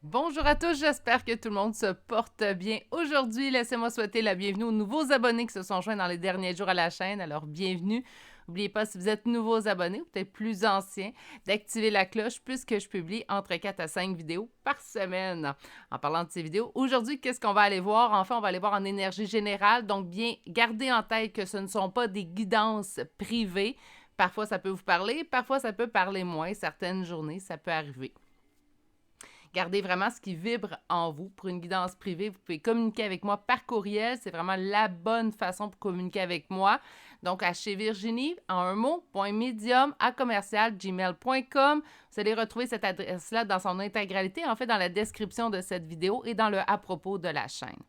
Bonjour à tous, j'espère que tout le monde se porte bien. Aujourd'hui, laissez-moi souhaiter la bienvenue aux nouveaux abonnés qui se sont joints dans les derniers jours à la chaîne. Alors, bienvenue. N'oubliez pas, si vous êtes nouveaux abonnés ou peut-être plus anciens, d'activer la cloche puisque je publie entre 4 à 5 vidéos par semaine. En parlant de ces vidéos, aujourd'hui, qu'est-ce qu'on va aller voir? Enfin, on va aller voir en énergie générale. Donc, bien, gardez en tête que ce ne sont pas des guidances privées. Parfois, ça peut vous parler, parfois, ça peut parler moins. Certaines journées, ça peut arriver. Gardez vraiment ce qui vibre en vous. Pour une guidance privée, vous pouvez communiquer avec moi par courriel. C'est vraiment la bonne façon pour communiquer avec moi. Donc, à chez Virginie, en un mot, .medium@gmail.com. Vous allez retrouver cette adresse-là dans son intégralité, en fait, dans la description de cette vidéo et dans le à propos de la chaîne.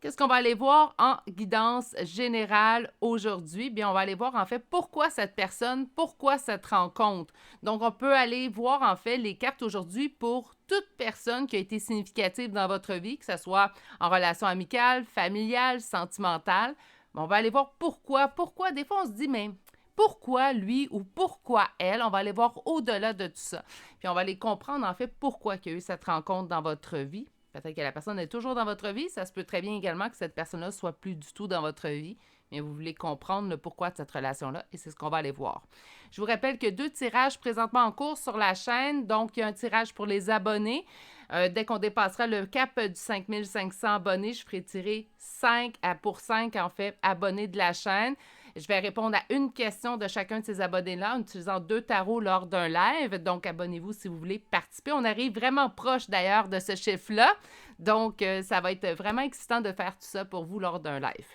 Qu'est-ce qu'on va aller voir en guidance générale aujourd'hui? Bien, on va aller voir en fait pourquoi cette personne, pourquoi cette rencontre. Donc, on peut aller voir en fait les cartes aujourd'hui pour toute personne qui a été significative dans votre vie, que ce soit en relation amicale, familiale, sentimentale. On va aller voir pourquoi. Pourquoi? Des fois, on se dit, mais pourquoi lui ou pourquoi elle? On va aller voir au-delà de tout ça. Puis, on va aller comprendre en fait pourquoi il y a eu cette rencontre dans votre vie. Peut-être que la personne est toujours dans votre vie. Ça se peut très bien également que cette personne-là soit plus du tout dans votre vie. Mais vous voulez comprendre le pourquoi de cette relation-là et c'est ce qu'on va aller voir. Je vous rappelle que 2 tirages présentement en cours sur la chaîne. Donc, il y a un tirage pour les abonnés. Dès qu'on dépassera le cap du 5500 abonnés, je ferai tirer 5 en fait, abonnés de la chaîne. Je vais répondre à une question de chacun de ces abonnés-là en utilisant 2 tarots lors d'un live. Donc, abonnez-vous si vous voulez participer. On arrive vraiment proche d'ailleurs de ce chiffre-là. Donc, ça va être vraiment excitant de faire tout ça pour vous lors d'un live.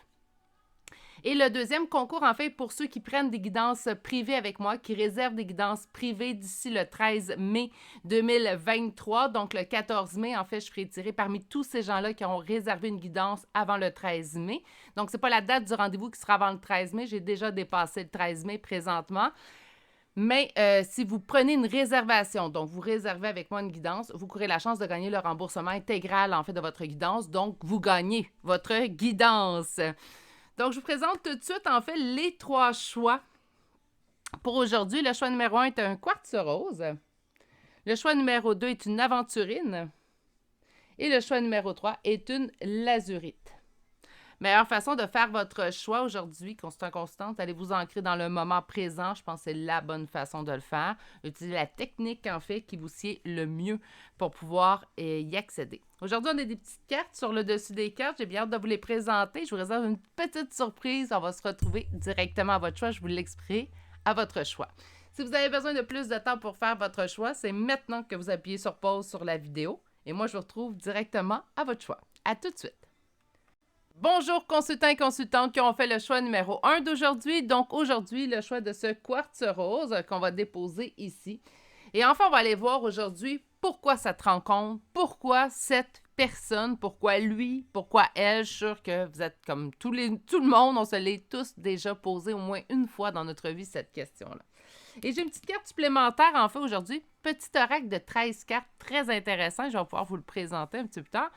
Et le deuxième concours, en fait, pour ceux qui prennent des guidances privées avec moi, qui réservent des guidances privées d'ici le 13 mai 2023. Donc, le 14 mai, en fait, je ferai tirer parmi tous ces gens-là qui ont réservé une guidance avant le 13 mai. Donc, ce n'est pas la date du rendez-vous qui sera avant le 13 mai. J'ai déjà dépassé le 13 mai présentement. Mais si vous prenez une réservation, donc vous réservez avec moi une guidance, vous courez la chance de gagner le remboursement intégral, en fait, de votre guidance. Donc, vous gagnez votre guidance. Donc, je vous présente tout de suite, en fait, les 3 choix pour aujourd'hui. Le choix numéro 1 est un quartz rose. Le choix numéro 2 est une aventurine. Et le choix numéro 3 est une lazurite. Meilleure façon de faire votre choix aujourd'hui, constante, allez vous ancrer dans le moment présent. Je pense que c'est la bonne façon de le faire. Utilisez la technique, en fait, qui vous sied le mieux pour pouvoir y accéder. Aujourd'hui, on a des petites cartes sur le dessus des cartes. J'ai bien hâte de vous les présenter. Je vous réserve une petite surprise. On va se retrouver directement à votre choix. Je vous l'expliquerai à votre choix. Si vous avez besoin de plus de temps pour faire votre choix, c'est maintenant que vous appuyez sur pause sur la vidéo. Et moi, je vous retrouve directement à votre choix. À tout de suite. Bonjour consultants et consultantes qui ont fait le choix numéro 1 d'aujourd'hui. Donc aujourd'hui, le choix de ce quartz rose qu'on va déposer ici. Et enfin, on va aller voir aujourd'hui pourquoi cette rencontre, pourquoi cette personne, pourquoi lui, pourquoi elle. Je suis sûre que vous êtes comme tout le monde, on se l'est tous déjà posé au moins une fois dans notre vie cette question-là. Et j'ai une petite carte supplémentaire en fait aujourd'hui, petit oracle de 13 cartes, très intéressant. Je vais pouvoir vous le présenter un petit peu plus tard.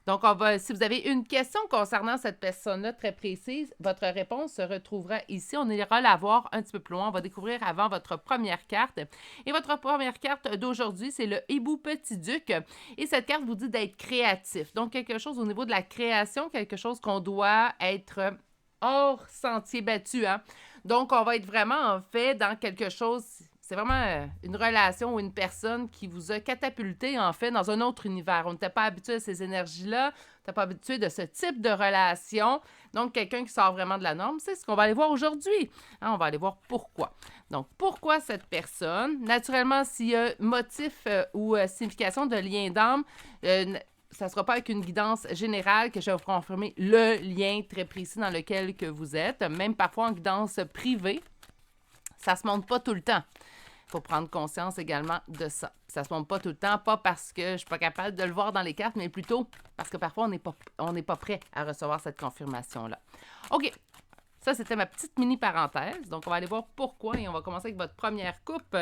Donc, si vous avez une question concernant cette personne-là très précise, votre réponse se retrouvera ici. On ira la voir un petit peu plus loin. On va découvrir avant votre première carte. Et votre première carte d'aujourd'hui, c'est le Hibou Petit Duc. Et cette carte vous dit d'être créatif. Donc, quelque chose au niveau de la création, quelque chose qu'on doit être hors sentier battu. Hein? Donc, on va être vraiment, en fait, dans quelque chose... C'est vraiment une relation ou une personne qui vous a catapulté, en fait, dans un autre univers. On n'était pas habitué à ces énergies-là. On n'était pas habitué de ce type de relation. Donc, quelqu'un qui sort vraiment de la norme, c'est ce qu'on va aller voir aujourd'hui. Hein, on va aller voir pourquoi. Donc, pourquoi cette personne? Naturellement, s'il y a motif ou signification de lien d'âme, ça ne sera pas avec une guidance générale que je vais vous confirmer le lien très précis dans lequel que vous êtes. Même parfois en guidance privée, ça ne se montre pas tout le temps. Il faut prendre conscience également de ça. Ça ne se montre pas tout le temps, pas parce que je ne suis pas capable de le voir dans les cartes, mais plutôt parce que parfois, on n'est pas prêt à recevoir cette confirmation-là. OK, ça, c'était ma petite mini-parenthèse. Donc, on va aller voir pourquoi et on va commencer avec votre première coupe.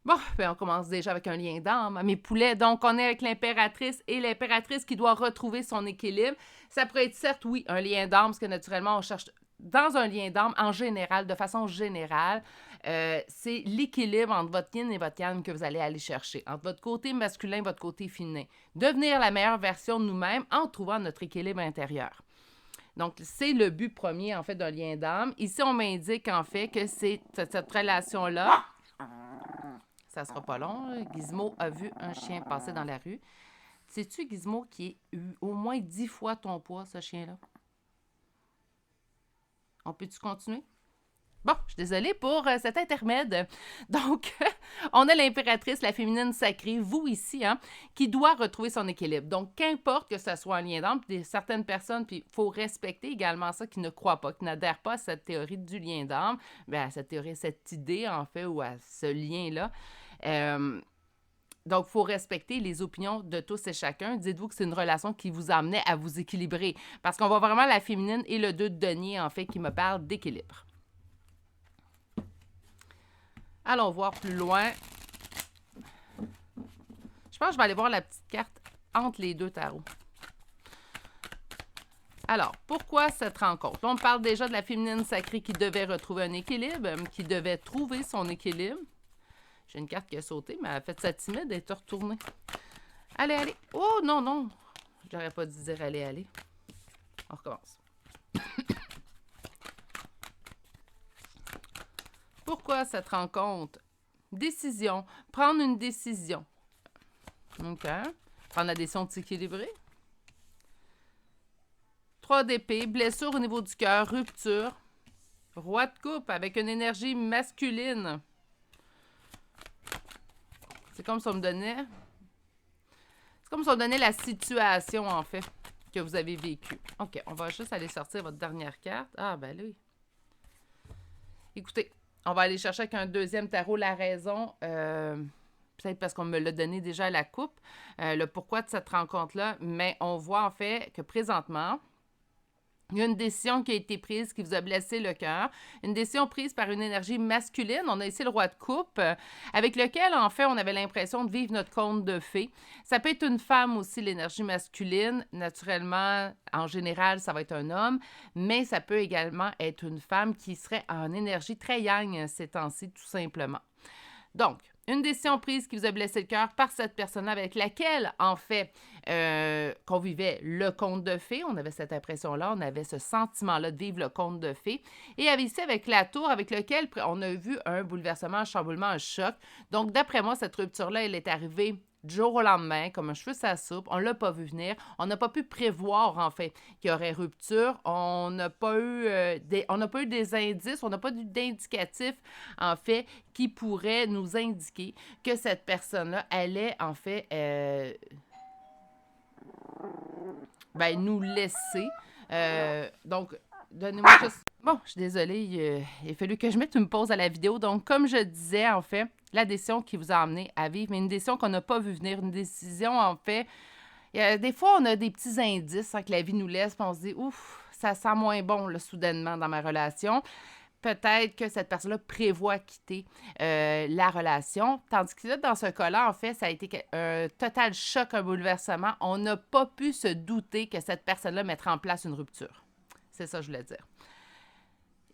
Bon, ben on commence déjà avec un lien d'âme. Mes poulets, donc on est avec l'impératrice et l'impératrice qui doit retrouver son équilibre. Ça pourrait être certes, oui, un lien d'âme, parce que naturellement, on cherche dans un lien d'âme, en général, de façon générale, c'est l'équilibre entre votre yin et votre yang que vous allez aller chercher, entre votre côté masculin et votre côté féminin. Devenir la meilleure version de nous-mêmes en trouvant notre équilibre intérieur. Donc, c'est le but premier, en fait, d'un lien d'âme. Ici, on m'indique, en fait, que c'est cette relation-là. Ça sera pas long. Gizmo a vu un chien passer dans la rue. Sais-tu, Gizmo, qui est au moins 10 fois ton poids, ce chien-là? On peut-tu continuer? Bon, je suis désolée pour cet intermède. Donc, on a l'impératrice, la féminine sacrée, vous ici, hein, qui doit retrouver son équilibre. Donc, qu'importe que ce soit un lien d'âme, certaines personnes, puis il faut respecter également ça, qui ne croient pas, qui n'adhèrent pas à cette théorie du lien d'âme, bien, à cette théorie, cette idée, en fait, ou à ce lien-là. Donc, il faut respecter les opinions de tous et chacun. Dites-vous que c'est une relation qui vous amenait à vous équilibrer. Parce qu'on voit vraiment la féminine et le 2 de denier, en fait, qui me parle d'équilibre. Allons voir plus loin. Je pense que je vais aller voir la petite carte entre les deux tarots. Alors, pourquoi cette rencontre? Là, on parle déjà de la féminine sacrée qui devait retrouver un équilibre, qui devait trouver son équilibre. J'ai une carte qui a sauté, mais elle a fait sa timide et est retournée. Allez, allez. Oh, non, non. J'aurais pas dû dire allez, allez. On recommence. Pourquoi cette rencontre? Décision. Prendre une décision. OK. Prendre la décision de s'équilibrer. 3 d'épée. Blessure au niveau du cœur. Rupture. Roi de coupe avec une énergie masculine. C'est comme si on me donnait... C'est comme si on me donnait la situation, en fait, que vous avez vécue. OK, on va juste aller sortir votre dernière carte. Ah, ben oui. Écoutez, on va aller chercher avec un deuxième tarot la raison. Peut-être parce qu'on me l'a donné déjà à la coupe. Le pourquoi de cette rencontre-là. Mais on voit, en fait, que présentement... Il y a une décision qui a été prise qui vous a blessé le cœur. Une décision prise par une énergie masculine. On a ici le roi de coupe, avec lequel, en fait, on avait l'impression de vivre notre conte de fées. Ça peut être une femme aussi, l'énergie masculine. Naturellement, en général, ça va être un homme. Mais ça peut également être une femme qui serait en énergie très yang ces temps-ci, tout simplement. Donc, une décision prise qui vous a blessé le cœur par cette personne avec laquelle, en fait, qu'on vivait le conte de fées. On avait cette impression-là, on avait ce sentiment-là de vivre le conte de fées. Et ici, avec la tour, avec lequel on a vu un bouleversement, un chamboulement, un choc. Donc, d'après moi, cette rupture-là, elle est arrivée du jour au lendemain, comme un cheveu sa soupe. On ne l'a pas vu venir. On n'a pas pu prévoir, en fait, qu'il y aurait rupture. On n'a pas eu des indices, on n'a pas eu d'indicatifs, en fait, qui pourraient nous indiquer que cette personne-là allait, en fait, nous laisser. Donc, donnez-moi juste... Bon, je suis désolée, il a fallu que je mette une pause à la vidéo. Donc, comme je disais, en fait, la décision qui vous a amené à vivre, mais une décision qu'on n'a pas vu venir, une décision, en fait... des fois, on a des petits indices que la vie nous laisse, puis on se dit, ouf, ça sent moins bon, là, soudainement, dans ma relation. Peut-être que cette personne-là prévoit quitter la relation. Tandis que là, dans ce cas-là, en fait, ça a été un total choc, un bouleversement. On n'a pas pu se douter que cette personne-là mettrait en place une rupture. C'est ça que je voulais dire.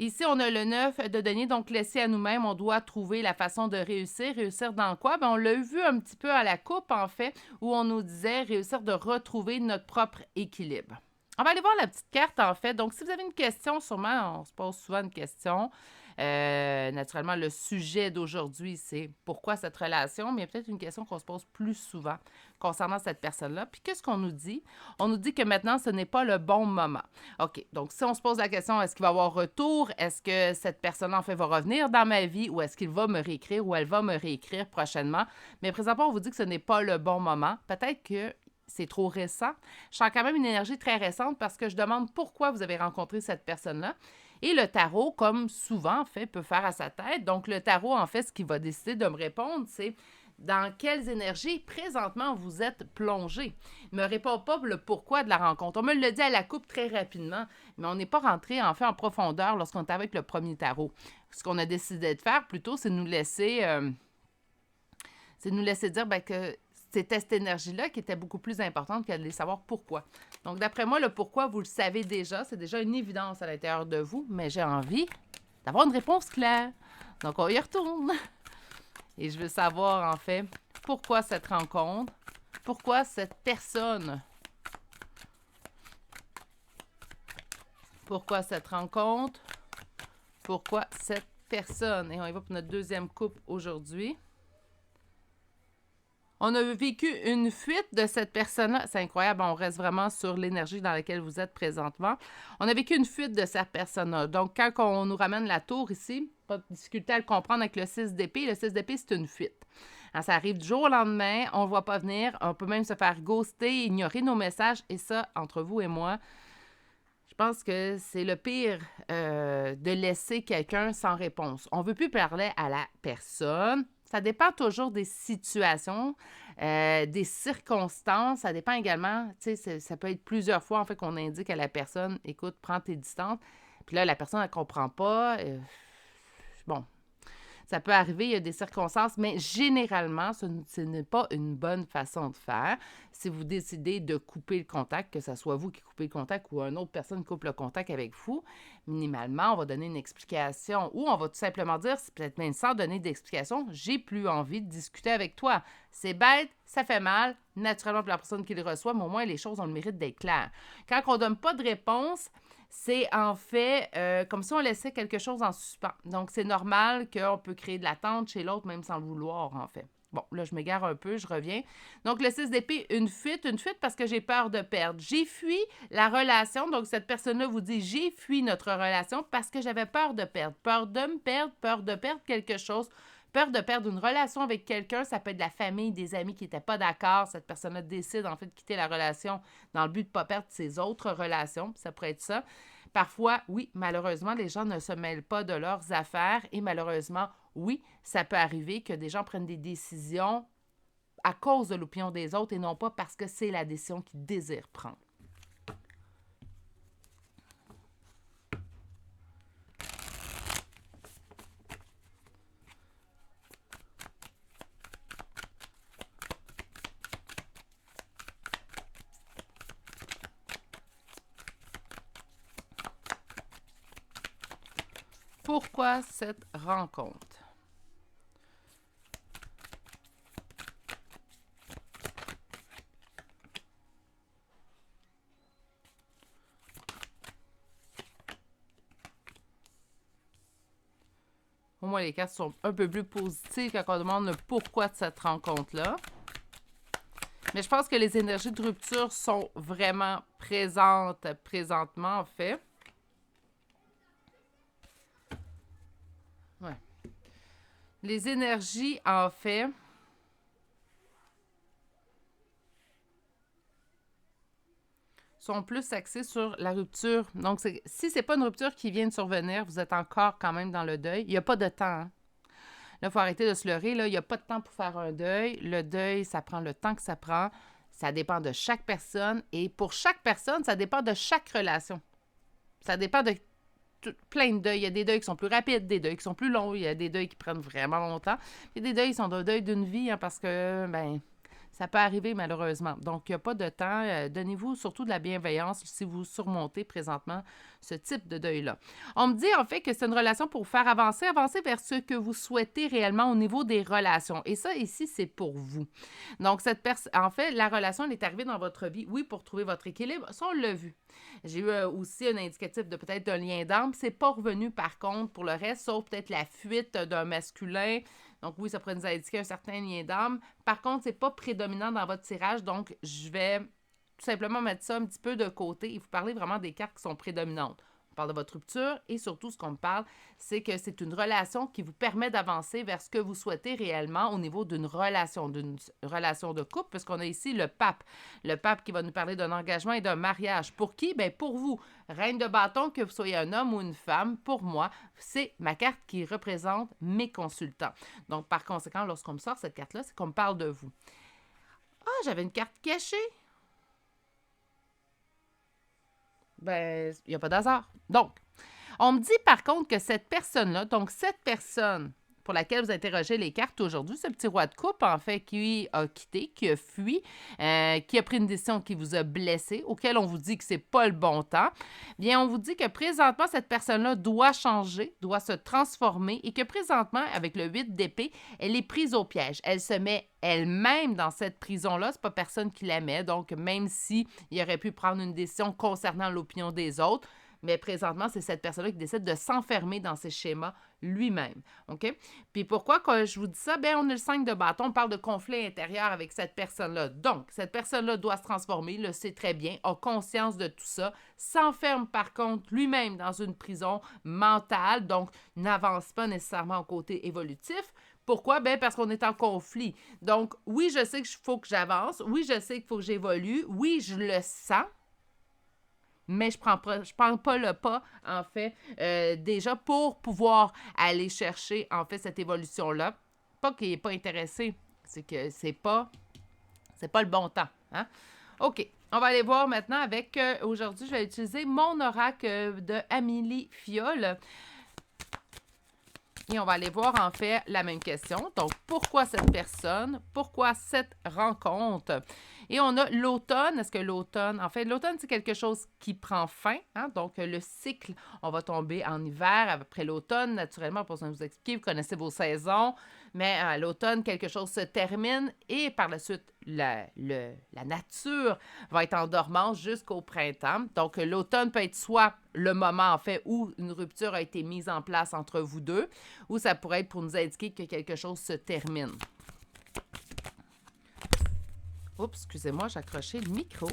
Ici, on a le 9 de denier, donc laissé à nous-mêmes, on doit trouver la façon de réussir. Réussir dans quoi? Bien, on l'a vu un petit peu à la coupe, en fait, où on nous disait réussir de retrouver notre propre équilibre. On va aller voir la petite carte, en fait. Donc, si vous avez une question, sûrement, on se pose souvent une question. Naturellement, le sujet d'aujourd'hui, c'est pourquoi cette relation, mais il y a peut-être une question qu'on se pose plus souvent concernant cette personne-là. Puis, qu'est-ce qu'on nous dit? On nous dit que maintenant, ce n'est pas le bon moment. OK, donc si on se pose la question, est-ce qu'il va y avoir retour? Est-ce que cette personne-là, en fait, va revenir dans ma vie ou est-ce qu'il va me réécrire ou elle va me réécrire prochainement? Mais présentement, on vous dit que ce n'est pas le bon moment. Peut-être que c'est trop récent. Je sens quand même une énergie très récente parce que je demande pourquoi vous avez rencontré cette personne-là. Et le tarot, comme souvent, en fait, peut faire à sa tête. Donc, le tarot, en fait, ce qu'il va décider de me répondre, c'est dans quelles énergies présentement vous êtes plongé. Il ne me répond pas le pourquoi de la rencontre. On me le dit à la coupe très rapidement, mais on n'est pas rentré, en fait, en profondeur lorsqu'on était avec le premier tarot. Ce qu'on a décidé de faire, plutôt, c'est de nous laisser dire que c'était cette énergie-là qui était beaucoup plus importante qu'd'aller savoir pourquoi. Donc, d'après moi, le pourquoi, vous le savez déjà. C'est déjà une évidence à l'intérieur de vous, mais j'ai envie d'avoir une réponse claire. Donc, on y retourne. Et je veux savoir, en fait, pourquoi cette rencontre, pourquoi cette personne, pourquoi cette rencontre, pourquoi cette personne. Et on y va pour notre deuxième couple aujourd'hui. On a vécu une fuite de cette personne-là. C'est incroyable, on reste vraiment sur l'énergie dans laquelle vous êtes présentement. On a vécu une fuite de cette personne-là. Donc, quand on nous ramène la tour ici, pas de difficulté à le comprendre avec le 6 d'épée. Le 6 d'épée, c'est une fuite. Alors, ça arrive du jour au lendemain, on ne le voit pas venir. On peut même se faire ghoster, ignorer nos messages. Et ça, entre vous et moi, je pense que c'est le pire de laisser quelqu'un sans réponse. On ne veut plus parler à la personne. Ça dépend toujours des situations, des circonstances. Ça dépend également, tu sais, ça peut être plusieurs fois en fait qu'on indique à la personne, écoute, prends tes distances. Puis là, la personne, elle ne comprend pas. Bon, ça peut arriver, il y a des circonstances, mais généralement, ce n'est pas une bonne façon de faire. Si vous décidez de couper le contact, que ce soit vous qui coupez le contact ou une autre personne qui coupe le contact avec vous, minimalement, on va donner une explication ou on va tout simplement dire, c'est peut-être même sans donner d'explication, j'ai plus envie de discuter avec toi. C'est bête, ça fait mal, naturellement pour la personne qui le reçoit, mais au moins les choses ont le mérite d'être claires. Quand on ne donne pas de réponse, c'est en fait comme si on laissait quelque chose en suspens. Donc, c'est normal qu'on peut créer de l'attente chez l'autre, même sans le vouloir, en fait. Bon, là, je m'égare un peu, je reviens. Donc, le 6 d'épée, une fuite parce que j'ai peur de perdre. J'ai fui la relation. Donc, cette personne-là vous dit, j'ai fui notre relation parce que j'avais peur de perdre. Peur de me perdre, peur de perdre quelque chose. Peur de perdre une relation avec quelqu'un, ça peut être de la famille, des amis qui n'étaient pas d'accord. Cette personne-là décide en fait de quitter la relation dans le but de ne pas perdre ses autres relations. Ça pourrait être ça. Parfois, oui, malheureusement, les gens ne se mêlent pas de leurs affaires et malheureusement, oui, ça peut arriver que des gens prennent des décisions à cause de l'opinion des autres et non pas parce que c'est la décision qu'ils désirent prendre. Pourquoi cette rencontre? Au moins, les cartes sont un peu plus positives quand on demande le pourquoi de cette rencontre-là. Mais je pense que les énergies de rupture sont vraiment présentes présentement, en fait. Ouais. Les énergies, en fait, sont plus axées sur la rupture. Donc, si c'est pas une rupture qui vient de survenir, vous êtes encore quand même dans le deuil. Il n'y a pas de temps. Hein? Là, il faut arrêter de se leurrer. Là. Il n'y a pas de temps pour faire un deuil. Le deuil, ça prend le temps que ça prend. Ça dépend de chaque personne. Et pour chaque personne, ça dépend de chaque relation. Ça dépend de plein de deuils. Il y a des deuils qui sont plus rapides, des deuils qui sont plus longs. Il y a des deuils qui prennent vraiment longtemps. Il y a des deuils qui sont des deuils d'une vie hein, parce que, ben, ça peut arriver malheureusement. Donc, il n'y a pas de temps. Donnez-vous surtout de la bienveillance si vous surmontez présentement ce type de deuil-là. On me dit en fait que c'est une relation pour vous faire avancer vers ce que vous souhaitez réellement au niveau des relations. Et ça, ici, c'est pour vous. Donc, en fait, la relation, elle est arrivée dans votre vie, oui, pour trouver votre équilibre. Ça, on l'a vu. J'ai eu aussi un indicatif de peut-être un lien d'âme. C'est pas revenu, par contre, pour le reste, sauf peut-être la fuite d'un masculin. Donc oui, ça pourrait nous indiquer un certain lien d'âme. Par contre, c'est pas prédominant dans votre tirage, donc je vais tout simplement mettre ça un petit peu de côté et vous parler vraiment des cartes qui sont prédominantes. On parle de votre rupture et surtout, ce qu'on me parle, c'est que c'est une relation qui vous permet d'avancer vers ce que vous souhaitez réellement au niveau d'une relation de couple, puisqu'on a ici le pape. Le pape qui va nous parler d'un engagement et d'un mariage. Pour qui? Bien, pour vous. Reine de bâton, que vous soyez un homme ou une femme, pour moi, c'est ma carte qui représente mes consultants. Donc, par conséquent, lorsqu'on me sort cette carte-là, c'est qu'on me parle de vous. Ah, j'avais une carte cachée. Ben, il n'y a pas d'hasard. Donc, on me dit par contre que cette personne-là, donc cette personne pour laquelle vous interrogez les cartes aujourd'hui, ce petit roi de coupe, en fait, qui a quitté, qui a fui, qui a pris une décision qui vous a blessé, auquel on vous dit que c'est pas le bon temps, bien, on vous dit que présentement, cette personne-là doit changer, doit se transformer et que présentement, avec le 8 d'épée, elle est prise au piège. Elle se met elle-même dans cette prison-là. C'est pas personne qui la met. Donc, même s'il aurait pu prendre une décision concernant l'opinion des autres, mais présentement, c'est cette personne-là qui décide de s'enfermer dans ses schémas lui-même. OK? Puis pourquoi quand je vous dis ça? Bien, on a le 5 de bâton, on parle de conflit intérieur avec cette personne-là. Donc, cette personne-là doit se transformer, le sait très bien, a conscience de tout ça, s'enferme par contre lui-même dans une prison mentale, donc n'avance pas nécessairement au côté évolutif. Pourquoi? Bien, parce qu'on est en conflit. Donc, oui, je sais qu'il faut que j'avance. Oui, je sais qu'il faut que j'évolue. Oui, je le sens. Mais je prends pas le pas, en fait, déjà pour pouvoir aller chercher, en fait, cette évolution-là. Pas qu'il n'est pas intéressé, c'est que c'est pas le bon temps. Hein? OK, on va aller voir maintenant avec, aujourd'hui, je vais utiliser mon oracle de Amélie Fiole. Et on va aller voir, en fait, la même question. Donc, pourquoi cette personne? Pourquoi cette rencontre? Et on a l'automne. Est-ce que l'automne... En fait, l'automne, c'est quelque chose qui prend fin. Hein? Donc, le cycle, on va tomber en hiver. Après l'automne, naturellement, pour vous expliquer, vous connaissez vos saisons. Mais à l'automne, quelque chose se termine. Et par la suite, la nature va être en dormance jusqu'au printemps. Donc, l'automne peut être soit le moment, en fait, où une rupture a été mise en place entre vous deux, ou ça pourrait être pour nous indiquer que quelque chose se termine. Oups, excusez-moi, j'ai accroché le micro.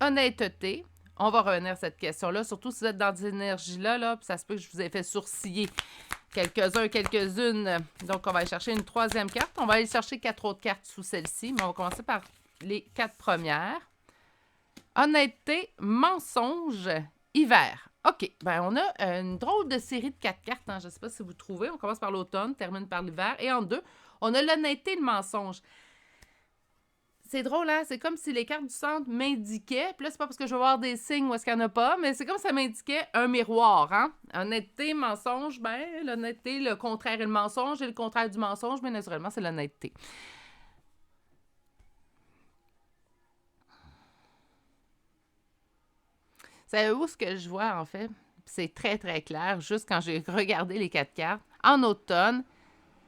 Honnêteté. On va revenir à cette question-là, surtout si vous êtes dans des énergies-là, là, puis ça se peut que je vous ai fait sourciller quelques-uns, quelques-unes. Donc, on va aller chercher une troisième carte. On va aller chercher 4 autres cartes sous celle-ci, mais on va commencer par les 4 premières. Honnêteté, mensonge, hiver. OK, bien, on a une drôle de série de 4 cartes. Hein. Je ne sais pas si vous trouvez. On commence par l'automne, termine par l'hiver. Et en deux, on a l'honnêteté et le mensonge. C'est drôle, hein? C'est comme si les cartes du centre m'indiquaient, puis là, c'est pas parce que je vais voir des signes où est-ce qu'il n'y en a pas, mais c'est comme si ça m'indiquait un miroir, hein? Honnêteté, mensonge, ben, l'honnêteté, le contraire est le mensonge, et le contraire du mensonge, bien naturellement, c'est l'honnêteté. Savez-vous ce que je vois, en fait? C'est très, très clair, juste quand j'ai regardé les 4 cartes. En automne,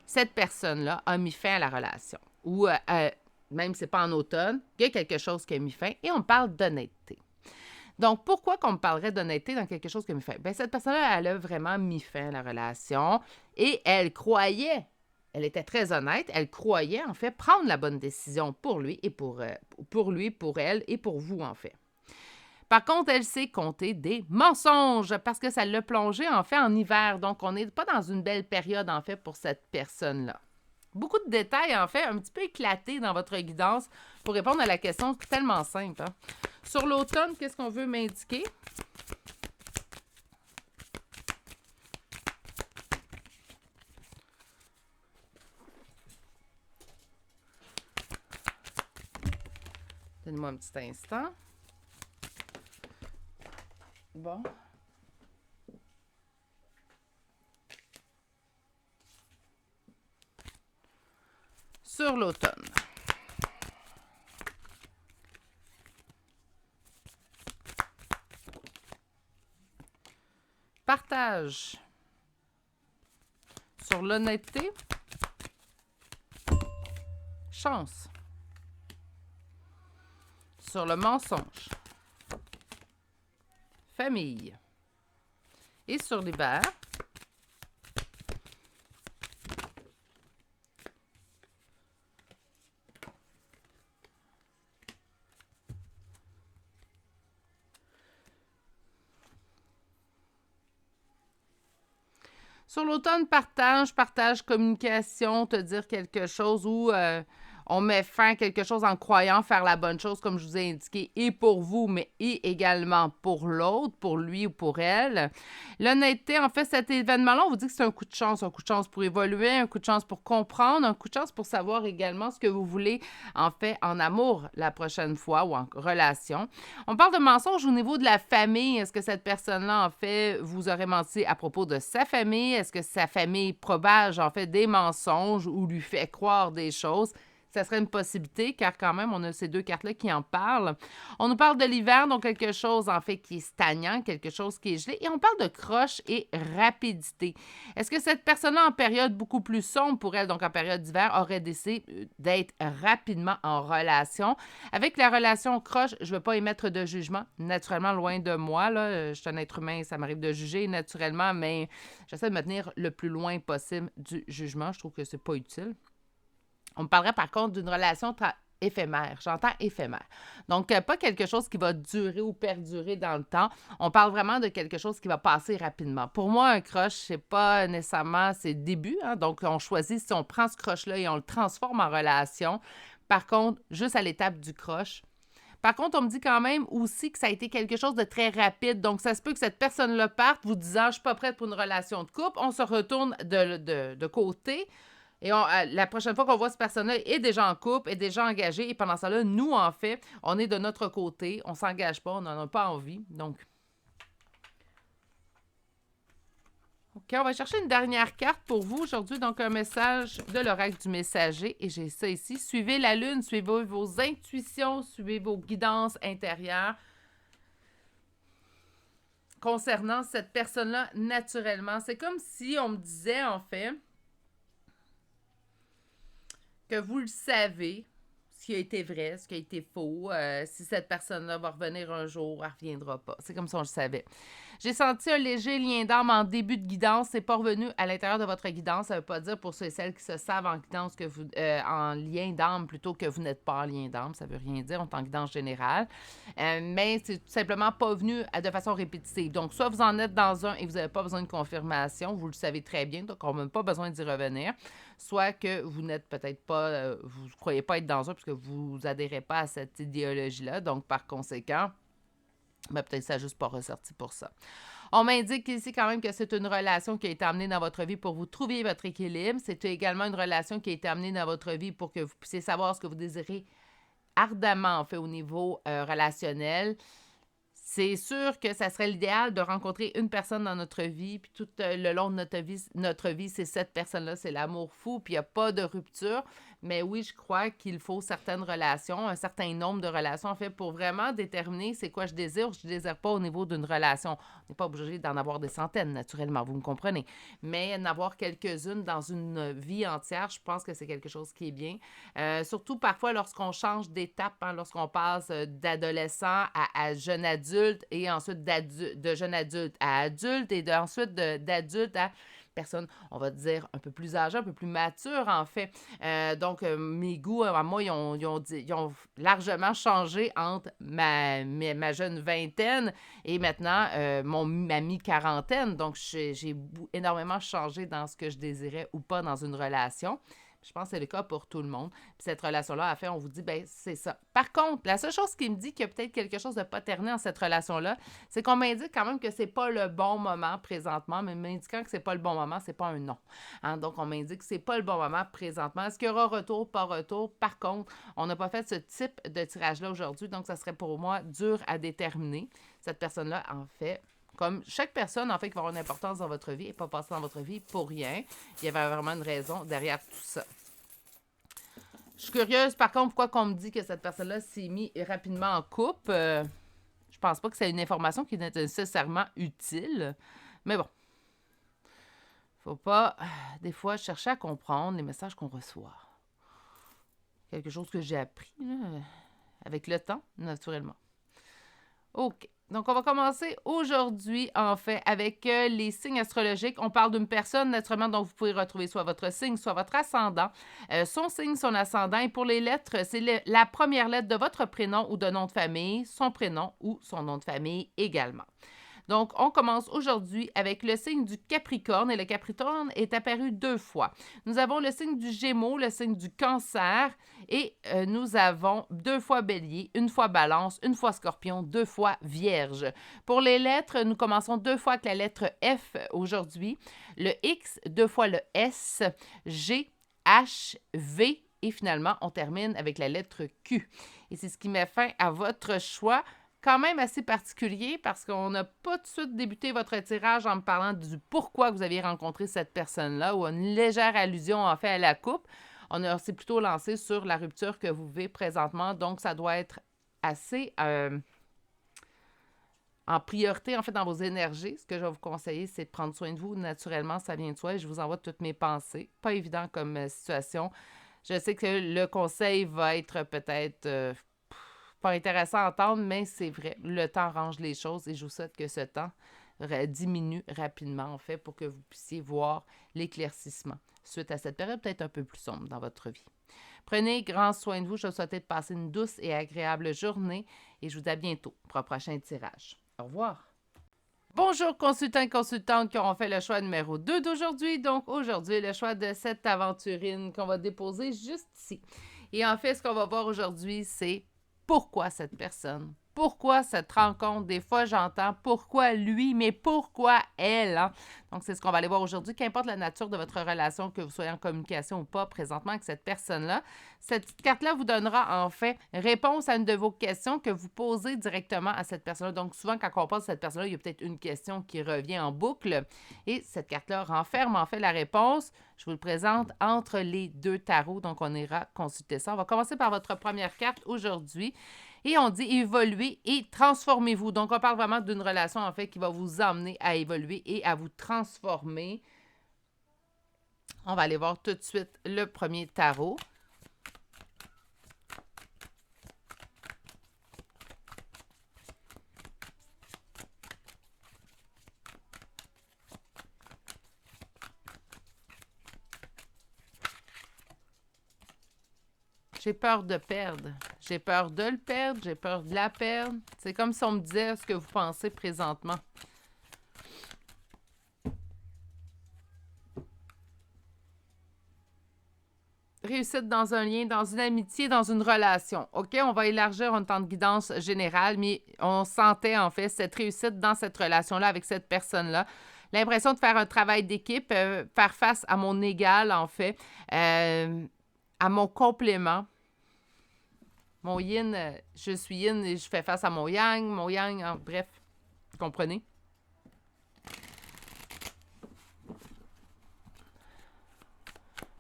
cette personne-là a mis fin à la relation. Ou, même si ce n'est pas en automne, il y a quelque chose qui a mis fin, et on parle d'honnêteté. Donc, pourquoi qu'on me parlerait d'honnêteté dans quelque chose qui a mis fin? Bien, cette personne-là, elle a vraiment mis fin à la relation, et elle croyait, elle était très honnête, elle croyait, en fait, prendre la bonne décision pour lui, et pour lui, pour elle, et pour vous, en fait. Par contre, elle sait compter des mensonges parce que ça l'a plongé, en fait, en hiver. Donc, on n'est pas dans une belle période, en fait, pour cette personne-là. Beaucoup de détails, en fait, un petit peu éclatés dans votre guidance pour répondre à la question tellement simple. Hein? Sur l'automne, qu'est-ce qu'on veut m'indiquer? Donnez-moi un petit instant. Bon. Sur l'automne. Partage. Sur l'honnêteté. Chance. Sur le mensonge. Famille. Et sur l'hiver. Sur l'automne, partage, communication, te dire quelque chose ou On met fin à quelque chose en croyant faire la bonne chose, comme je vous ai indiqué, et pour vous, mais et également pour l'autre, pour lui ou pour elle. L'honnêteté, en fait, cet événement-là, on vous dit que c'est un coup de chance pour évoluer, un coup de chance pour comprendre, un coup de chance pour savoir également ce que vous voulez, en fait, en amour la prochaine fois ou en relation. On parle de mensonges au niveau de la famille. Est-ce que cette personne-là, en fait, vous aurait menti à propos de sa famille? Est-ce que sa famille propage, en fait, des mensonges ou lui fait croire des choses? Ça serait une possibilité, car quand même, on a ces deux cartes-là qui en parlent. On nous parle de l'hiver, donc quelque chose, en fait, qui est stagnant, quelque chose qui est gelé. Et on parle de croche et rapidité. Est-ce que cette personne-là, en période beaucoup plus sombre pour elle, donc en période d'hiver, aurait décidé d'être rapidement en relation? Avec la relation croche, je ne veux pas émettre de jugement. Naturellement, loin de moi, là, je suis un être humain, ça m'arrive de juger naturellement, mais j'essaie de me tenir le plus loin possible du jugement. Je trouve que c'est pas utile. On me parlerait par contre d'une relation éphémère. J'entends éphémère. Donc, pas quelque chose qui va durer ou perdurer dans le temps. On parle vraiment de quelque chose qui va passer rapidement. Pour moi, un crush, c'est pas nécessairement ses débuts. Hein? Donc, on choisit si on prend ce crush-là et on le transforme en relation. Par contre, juste à l'étape du crush. Par contre, on me dit quand même aussi que ça a été quelque chose de très rapide. Donc, ça se peut que cette personne-là parte vous disant « Je suis pas prête pour une relation de couple ». On se retourne de côté. Et la prochaine fois qu'on voit cette personne-là est déjà en couple, est déjà engagée, et pendant ça là, nous, en fait, on est de notre côté, on s'engage pas, on n'en a pas envie. Donc, OK, on va chercher une dernière carte pour vous aujourd'hui. Donc, un message de l'oracle du messager. Et j'ai ça ici. Suivez la lune, suivez vos intuitions, suivez vos guidances intérieures. Concernant cette personne-là, naturellement, c'est comme si on me disait, en fait, que vous le savez, ce qui a été vrai, ce qui a été faux, si cette personne-là va revenir un jour, elle ne reviendra pas. C'est comme ça on le savait. J'ai senti un léger lien d'âme en début de guidance. C'est pas revenu à l'intérieur de votre guidance. Ça ne veut pas dire pour ceux et celles qui se savent en guidance que vous, en lien d'âme plutôt que vous n'êtes pas en lien d'âme. Ça ne veut rien dire, on est en guidance générale. Mais c'est tout simplement pas venu de façon répétitive. Donc, soit vous en êtes dans un et vous n'avez pas besoin de confirmation, vous le savez très bien, donc on n'a même pas besoin d'y revenir. Soit que vous n'êtes peut-être pas, vous ne croyez pas être dans un parce que vous adhérez pas à cette idéologie-là. Donc, par conséquent, ben, peut-être ça n'a juste pas ressorti pour ça. On m'indique ici quand même que c'est une relation qui a été amenée dans votre vie pour vous trouver votre équilibre. C'est également une relation qui a été amenée dans votre vie pour que vous puissiez savoir ce que vous désirez ardemment, en fait, au niveau relationnel. C'est sûr que ça serait l'idéal de rencontrer une personne dans notre vie, puis tout le long de notre vie, c'est cette personne-là, c'est l'amour fou, puis il n'y a pas de rupture. Mais oui, je crois qu'il faut certaines relations, un certain nombre de relations, en fait, pour vraiment déterminer c'est quoi je désire ou je ne désire pas au niveau d'une relation. On n'est pas obligé d'en avoir des centaines, naturellement, vous me comprenez. Mais en avoir quelques-unes dans une vie entière, je pense que c'est quelque chose qui est bien. Surtout parfois lorsqu'on change d'étape, hein, lorsqu'on passe d'adolescent à jeune adulte et ensuite de jeune adulte à adulte et ensuite d'adulte à personne, on va dire, un peu plus âgée, un peu plus mature, en fait. Donc, mes goûts, à moi, ils ont largement changé entre ma jeune vingtaine et maintenant ma mi-quarantaine. Donc, j'ai énormément changé dans ce que je désirais ou pas dans une relation. Je pense que c'est le cas pour tout le monde. Puis cette relation-là, à fait, on vous dit, ben c'est ça. Par contre, la seule chose qui me dit qu'il y a peut-être quelque chose de pas terné dans cette relation-là, c'est qu'on m'indique quand même que c'est pas le bon moment présentement, mais m'indiquant que c'est pas le bon moment, c'est pas un non. Hein? Donc, on m'indique que c'est pas le bon moment présentement. Est-ce qu'il y aura retour, pas retour? Par contre, on n'a pas fait ce type de tirage-là aujourd'hui, donc ça serait pour moi dur à déterminer. Cette personne-là, en fait, comme chaque personne, en fait, qui va avoir une importance dans votre vie et pas passée dans votre vie pour rien. Il y avait vraiment une raison derrière tout ça. Je suis curieuse, par contre, pourquoi qu'on me dit que cette personne-là s'est mise rapidement en couple. Je pense pas que c'est une information qui est nécessairement utile. Mais bon. Faut pas, des fois, chercher à comprendre les messages qu'on reçoit. Quelque chose que j'ai appris, là, avec le temps, naturellement. OK. Donc, on va commencer aujourd'hui, en fait, avec les signes astrologiques. On parle d'une personne, naturellement, dont vous pouvez retrouver soit votre signe, soit votre ascendant. Son signe, son ascendant. Et pour les lettres, c'est la première lettre de votre prénom ou de nom de famille, son prénom ou son nom de famille également. Donc, on commence aujourd'hui avec le signe du Capricorne, et le Capricorne est apparu 2 fois. Nous avons le signe du Gémeaux, le signe du Cancer, et nous avons 2 fois Bélier, 1 fois Balance, 1 fois Scorpion, 2 fois Vierge. Pour les lettres, nous commençons 2 fois avec la lettre F aujourd'hui, le X, 2 fois le S, G, H, V, et finalement, on termine avec la lettre Q. Et c'est ce qui met fin à votre choix, quand même assez particulier, parce qu'on n'a pas tout de suite débuté votre tirage en me parlant du pourquoi vous aviez rencontré cette personne-là, ou une légère allusion en fait à la coupe. On s'est plutôt lancé sur la rupture que vous vivez présentement, donc ça doit être assez en priorité, en fait, dans vos énergies. Ce que je vais vous conseiller, c'est de prendre soin de vous. Naturellement, ça vient de soi et je vous envoie toutes mes pensées. Pas évident comme situation. Je sais que le conseil va être peut-être pas intéressant à entendre, mais c'est vrai. Le temps range les choses et je vous souhaite que ce temps diminue rapidement, en fait, pour que vous puissiez voir l'éclaircissement suite à cette période peut-être un peu plus sombre dans votre vie. Prenez grand soin de vous. Je vous souhaite de passer une douce et agréable journée et je vous dis à bientôt pour un prochain tirage. Au revoir. Bonjour consultants et consultantes qui auront fait le choix numéro 2 d'aujourd'hui. Donc aujourd'hui, le choix de cette aventurine qu'on va déposer juste ici. Et en fait, ce qu'on va voir aujourd'hui, c'est pourquoi cette personne? Pourquoi cette rencontre? Des fois, j'entends pourquoi lui, mais pourquoi elle? Hein? Donc, c'est ce qu'on va aller voir aujourd'hui. Qu'importe la nature de votre relation, que vous soyez en communication ou pas présentement avec cette personne-là, cette petite carte-là vous donnera en fait réponse à une de vos questions que vous posez directement à cette personne-là. Donc, souvent, quand on pose à cette personne-là, il y a peut-être une question qui revient en boucle et cette carte-là renferme en fait la réponse. Je vous le présente entre les 2 tarots, donc on ira consulter ça. On va commencer par votre première carte aujourd'hui. Et on dit évoluer et transformez-vous. Donc, on parle vraiment d'une relation, en fait, qui va vous emmener à évoluer et à vous transformer. On va aller voir tout de suite le premier tarot. J'ai peur de perdre. J'ai peur de le perdre. J'ai peur de la perdre. C'est comme si on me disait ce que vous pensez présentement. Réussite dans un lien, dans une amitié, dans une relation. OK, on va élargir un temps de guidance générale, mais on sentait en fait cette réussite dans cette relation-là avec cette personne-là. L'impression de faire un travail d'équipe, faire face à mon égal en fait, à mon complément. Mon yin, je suis yin et je fais face à mon yang, bref, vous comprenez?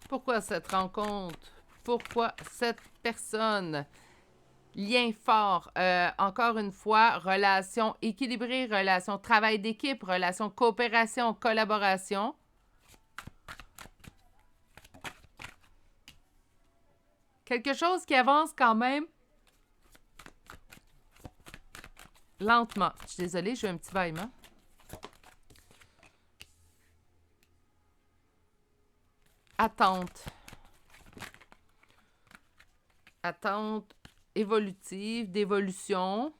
Pourquoi cette rencontre? Pourquoi cette personne? Lien fort, encore une fois, relation équilibrée, relation travail d'équipe, relation coopération, collaboration. Quelque chose qui avance quand même lentement. Je suis désolée, j'ai un petit bâillement. Attente. Attente évolutive, d'évolution.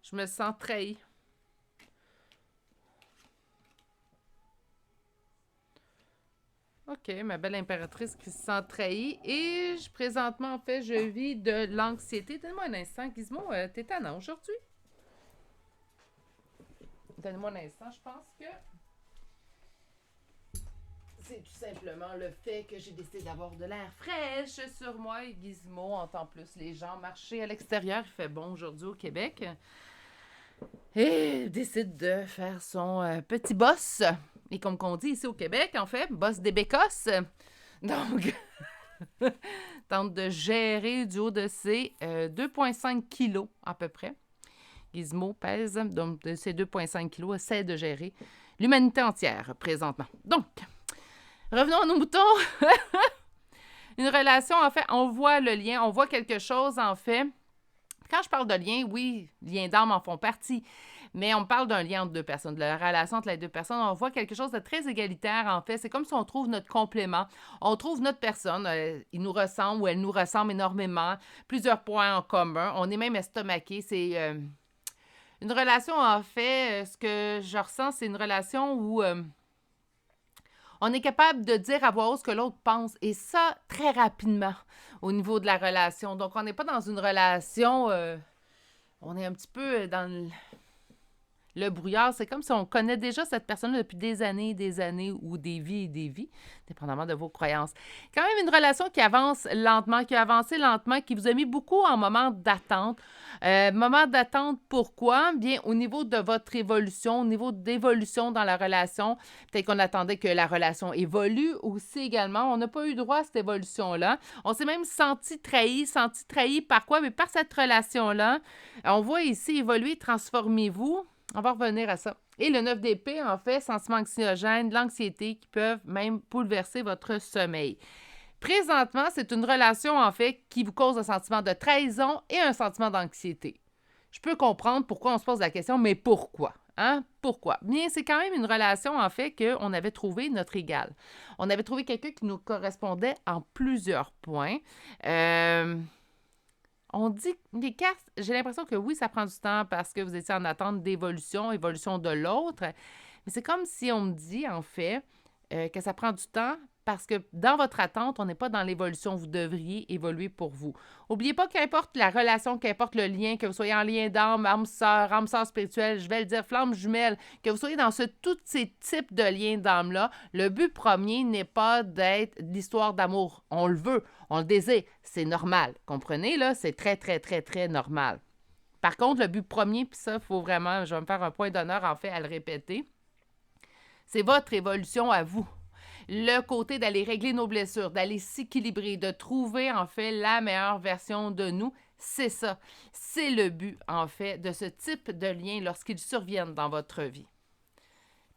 Je me sens trahie. OK, ma belle impératrice qui se sent trahie. Et présentement, en fait, je vis de l'anxiété. Donne-moi un instant, Gizmo, t'es tannant aujourd'hui? Donne-moi un instant, je pense que c'est tout simplement le fait que j'ai décidé d'avoir de l'air fraîche sur moi. Et Gizmo entend plus les gens marcher à l'extérieur. Il fait bon aujourd'hui au Québec. Et décide de faire son petit boss. Et comme qu'on dit ici au Québec, en fait, boss des bécosses. Donc, tente de gérer du haut de ses 2,5 kilos à peu près. Gizmo pèse, donc de ces 2,5 kilos, essaie de gérer l'humanité entière présentement. Donc, revenons à nos moutons. Une relation, en fait, on voit le lien, on voit quelque chose, en fait, Quand je parle de lien, oui, liens d'âme en font partie, mais on parle d'un lien entre deux personnes, de la relation entre les deux personnes. On voit quelque chose de très égalitaire, en fait. C'est comme si on trouve notre complément. On trouve notre personne, il nous ressemble ou elle nous ressemble énormément, plusieurs points en commun. On est même estomaqué. C'est une relation, en fait, ce que je ressens, c'est une relation où on est capable de dire à voix haute ce que l'autre pense, et ça, très rapidement, au niveau de la relation. Donc, on n'est pas dans une relation, on est un petit peu dans le brouillard. C'est comme si on connaît déjà cette personne depuis des années, ou des vies, dépendamment de vos croyances. Quand même une relation qui avance lentement, qui a avancé lentement, qui vous a mis beaucoup en moment d'attente. Moment d'attente, pourquoi? Bien, au niveau de votre évolution, au niveau d'évolution dans la relation, peut-être qu'on attendait que la relation évolue aussi également. On n'a pas eu droit à cette évolution-là. On s'est même senti trahi par quoi? Mais par cette relation-là. On voit ici évoluer, transformez-vous. On va revenir à ça. Et le 9 d'épée, en fait, sentiments anxiogènes, de l'anxiété qui peuvent même bouleverser votre sommeil. Présentement, c'est une relation, en fait, qui vous cause un sentiment de trahison et un sentiment d'anxiété. Je peux comprendre pourquoi on se pose la question, mais pourquoi? Hein? Pourquoi? Bien, c'est quand même une relation, en fait, qu'on avait trouvé notre égal. On avait trouvé quelqu'un qui nous correspondait en plusieurs points. On dit, les cartes, j'ai l'impression que oui, ça prend du temps parce que vous étiez en attente d'évolution, évolution de l'autre. Mais c'est comme si on me dit, en fait, que ça prend du temps parce que dans votre attente, on n'est pas dans l'évolution. Vous devriez évoluer pour vous. N'oubliez pas qu'importe la relation, qu'importe le lien, que vous soyez en lien d'âme, âme sœur spirituelle, je vais le dire, flamme jumelle, que vous soyez dans tous ces types de liens d'âme-là, le but premier n'est pas d'être l'histoire d'amour. On le veut, on le désire, c'est normal. Comprenez, là? C'est très, très, très, très normal. Par contre, le but premier, puis ça, il faut vraiment, je vais me faire un point d'honneur, en fait, à le répéter, c'est votre évolution à vous. Le côté d'aller régler nos blessures, d'aller s'équilibrer, de trouver, en fait, la meilleure version de nous, c'est ça. C'est le but, en fait, de ce type de lien lorsqu'ils surviennent dans votre vie.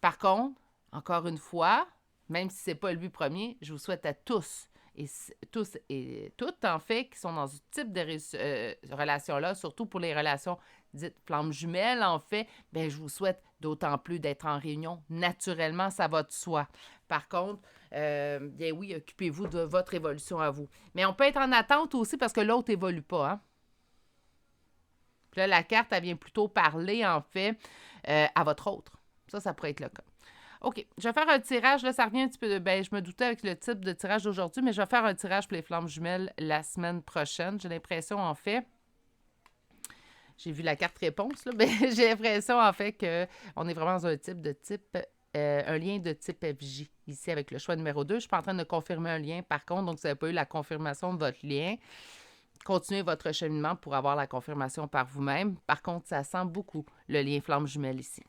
Par contre, encore une fois, même si ce n'est pas le but premier, je vous souhaite à tous et toutes, en fait, qui sont dans ce type de relation-là, surtout pour les relations dites flammes jumelles, en fait, bien, je vous souhaite d'autant plus d'être en réunion. Naturellement, ça va de soi. Par contre, bien oui, occupez-vous de votre évolution à vous. Mais on peut être en attente aussi parce que l'autre n'évolue pas, hein? Puis là, la carte, elle vient plutôt parler, en fait, à votre autre. Ça pourrait être le cas. OK, je vais faire un tirage. Là, ça revient un petit peu de... Ben, je me doutais avec le type de tirage d'aujourd'hui, mais je vais faire un tirage pour les flammes jumelles la semaine prochaine. J'ai l'impression, en fait... J'ai vu la carte réponse, là. Ben, j'ai l'impression, en fait, qu'on est vraiment dans un un lien de type FJ, ici, avec le choix numéro 2. Je ne suis pas en train de confirmer un lien, par contre, donc vous n'avez pas eu la confirmation de votre lien. Continuez votre cheminement pour avoir la confirmation par vous-même. Par contre, ça sent beaucoup le lien flamme jumelle ici.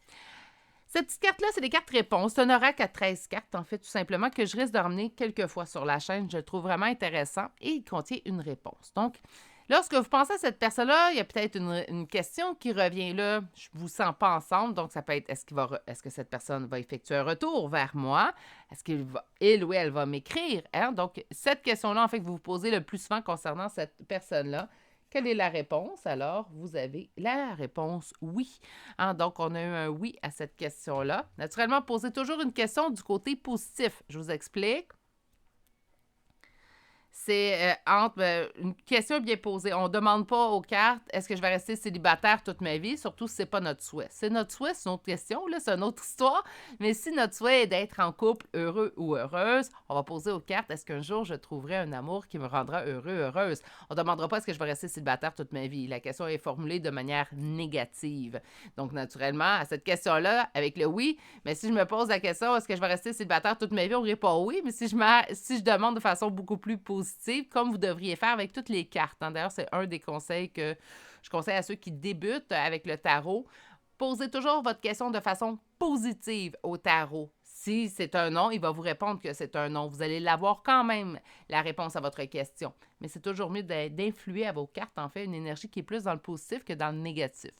Cette petite carte-là, c'est des cartes réponses. C'est un oracle à 13 cartes, en fait, tout simplement, que je risque de ramener quelques fois sur la chaîne. Je le trouve vraiment intéressant et il contient une réponse. Donc, lorsque vous pensez à cette personne-là, il y a peut-être une question qui revient là. Je ne vous sens pas ensemble, donc ça peut être est-ce que cette personne va effectuer un retour vers moi? Est-ce qu'il ou elle va m'écrire? Hein? Donc, cette question-là, en fait, que vous vous posez le plus souvent concernant cette personne-là, quelle est la réponse? Alors, vous avez la réponse oui. Hein? Donc, on a eu un oui à cette question-là. Naturellement, posez toujours une question du côté positif. Je vous explique. C'est une question bien posée. On ne demande pas aux cartes est-ce que je vais rester célibataire toute ma vie, surtout si ce n'est pas notre souhait. C'est notre souhait, c'est une autre question, là, c'est une autre histoire. Mais si notre souhait est d'être en couple heureux ou heureuse, on va poser aux cartes est-ce qu'un jour je trouverai un amour qui me rendra heureuse. On ne demandera pas est-ce que je vais rester célibataire toute ma vie. La question est formulée de manière négative. Donc, naturellement, à cette question-là, avec le oui, mais si je me pose la question est-ce que je vais rester célibataire toute ma vie, on ne répond oui. Mais si je demande de façon beaucoup plus positive, comme vous devriez faire avec toutes les cartes. Hein. D'ailleurs, c'est un des conseils que je conseille à ceux qui débutent avec le tarot. Posez toujours votre question de façon positive au tarot. Si c'est un non, il va vous répondre que c'est un non. Vous allez l'avoir quand même, la réponse à votre question. Mais c'est toujours mieux d'influer à vos cartes, en fait, une énergie qui est plus dans le positif que dans le négatif.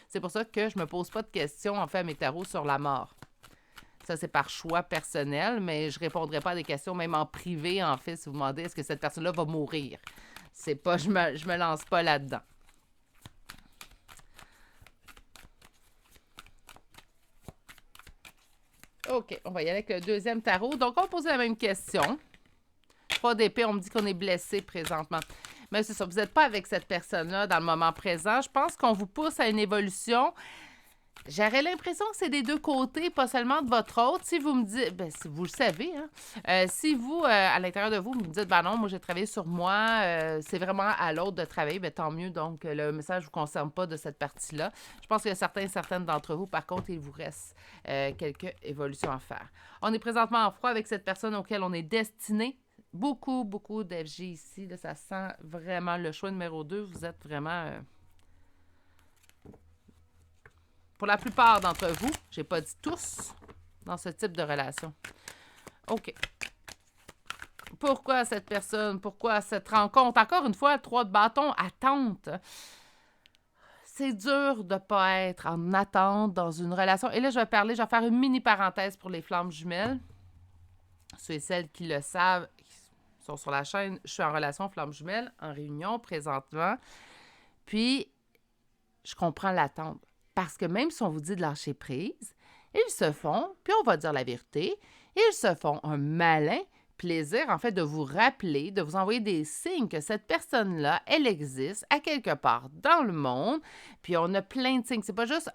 C'est pour ça que je ne me pose pas de questions, en fait, à mes tarots sur la mort. Ça, c'est par choix personnel, mais je ne répondrai pas à des questions, même en privé, en fait, si vous demandez est-ce que cette personne-là va mourir. C'est pas, je me lance pas là-dedans. OK, on va y aller avec le deuxième tarot. Donc, on va poser la même question. 3 d'épée, on me dit qu'on est blessé présentement. Mais c'est ça, vous n'êtes pas avec cette personne-là dans le moment présent. Je pense qu'on vous pousse à une évolution. J'aurais l'impression que c'est des deux côtés, pas seulement de votre autre. Si vous me dites, ben, si vous le savez, hein, si vous, à l'intérieur de vous, vous me dites, ben non, moi j'ai travaillé sur moi, c'est vraiment à l'autre de travailler, ben tant mieux. Donc, le message ne vous concerne pas de cette partie-là. Je pense qu'il y a certaines d'entre vous, par contre, il vous reste quelques évolutions à faire. On est présentement en froid avec cette personne auquel on est destiné. Beaucoup, beaucoup d'FG ici. Là, ça sent vraiment le choix numéro 2. Vous êtes vraiment... Pour la plupart d'entre vous, j'ai pas dit tous, dans ce type de relation. OK. Pourquoi cette personne? Pourquoi cette rencontre? Encore une fois, 3 de bâton, attente. C'est dur de ne pas être en attente dans une relation. Et là, je vais faire une mini parenthèse pour les flammes jumelles. Ceux et celles qui le savent, qui sont sur la chaîne, je suis en relation flammes jumelles, en réunion présentement. Puis, je comprends l'attente. Parce que même si on vous dit de lâcher prise, ils se font, puis on va dire la vérité, ils se font un malin plaisir, en fait, de vous rappeler, de vous envoyer des signes que cette personne-là, elle existe à quelque part dans le monde, puis on a plein de signes. C'est pas juste,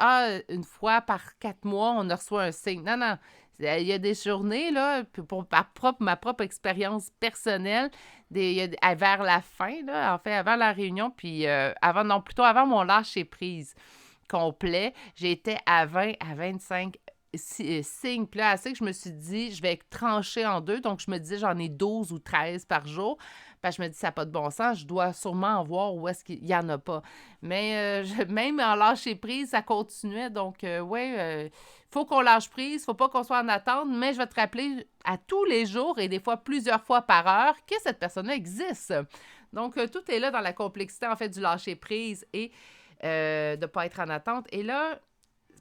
une fois par 4 mois, on reçoit un signe. Non, non. Il y a des journées, là, puis pour ma propre expérience personnelle, vers la fin, là, en fait, avant la réunion, puis plutôt avant mon lâcher prise complet, j'étais à 20 à 25 signes. Puis là, assez que je me suis dit, je vais trancher en 2. Donc, je me disais, j'en ai 12 ou 13 par jour. Puis je me dis, ça n'a pas de bon sens. Je dois sûrement en voir où est-ce qu'il n'y en a pas. Mais même en lâcher prise, ça continuait. Donc, faut qu'on lâche prise. Faut pas qu'on soit en attente. Mais je vais te rappeler à tous les jours et des fois plusieurs fois par heure que cette personne-là existe. Donc, tout est là dans la complexité, en fait, du lâcher prise et de ne pas être en attente. Et là,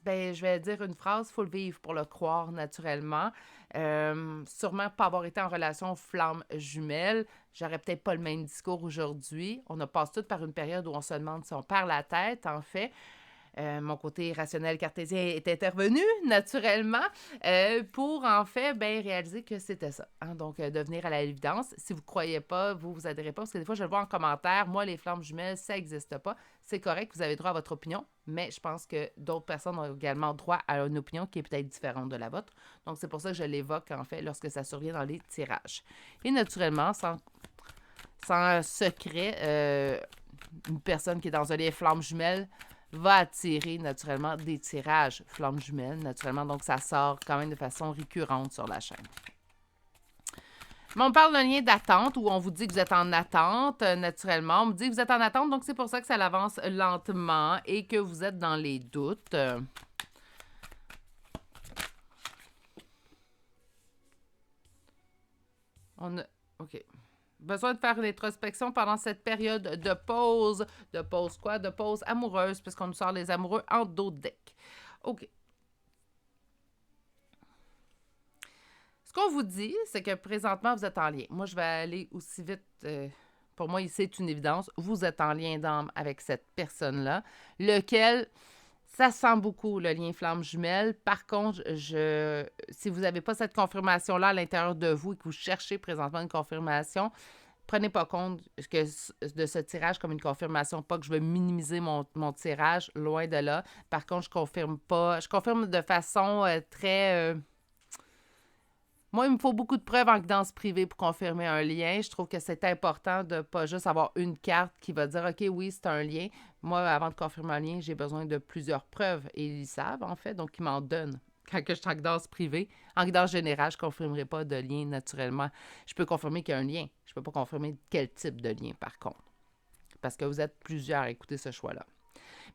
ben, je vais dire une phrase, il faut le vivre pour le croire naturellement. Sûrement pas avoir été en relation flamme jumelle, j'aurais peut-être pas le même discours aujourd'hui. On a passé tout par une période où on se demande si on perd la tête, en fait. Mon côté rationnel cartésien est intervenu naturellement pour en fait réaliser que c'était ça. Hein? Donc, de venir à l'évidence. Si vous ne croyez pas, vous adhérez pas, parce que des fois, je le vois en commentaire, moi, les flammes jumelles, ça n'existe pas. C'est correct, vous avez droit à votre opinion, mais je pense que d'autres personnes ont également droit à une opinion qui est peut-être différente de la vôtre. Donc, c'est pour ça que je l'évoque, en fait, lorsque ça survient dans les tirages. Et naturellement, sans secret, une personne qui est dans un lien flamme jumelle va attirer naturellement des tirages flammes jumelles, naturellement. Donc, ça sort quand même de façon récurrente sur la chaîne. Mais on parle d'un lien d'attente où on vous dit que vous êtes en attente, naturellement. On me dit que vous êtes en attente, donc c'est pour ça que ça avance lentement et que vous êtes dans les doutes. OK. Besoin de faire une introspection pendant cette période de pause. De pause quoi? De pause amoureuse, puisqu'on nous sort les amoureux en dos de deck. OK. Ce qu'on vous dit, c'est que présentement, vous êtes en lien. Moi, je vais aller aussi vite. Pour moi, c'est une évidence. Vous êtes en lien d'âme avec cette personne-là, lequel... Ça sent beaucoup le lien flamme jumelle. Par contre, si vous n'avez pas cette confirmation-là à l'intérieur de vous et que vous cherchez présentement une confirmation, prenez pas compte de ce tirage comme une confirmation. Pas que je veux minimiser mon tirage, loin de là. Par contre, je confirme pas. Je confirme de façon très... Moi, il me faut beaucoup de preuves en guidance privée pour confirmer un lien. Je trouve que c'est important de ne pas juste avoir une carte qui va dire « OK, oui, c'est un lien ». Moi, avant de confirmer un lien, j'ai besoin de plusieurs preuves. Et ils savent, en fait, donc ils m'en donnent. Quand je suis en guidance privée, en guidance générale, je ne confirmerai pas de lien naturellement. Je peux confirmer qu'il y a un lien. Je ne peux pas confirmer quel type de lien, par contre. Parce que vous êtes plusieurs à écouter ce choix-là.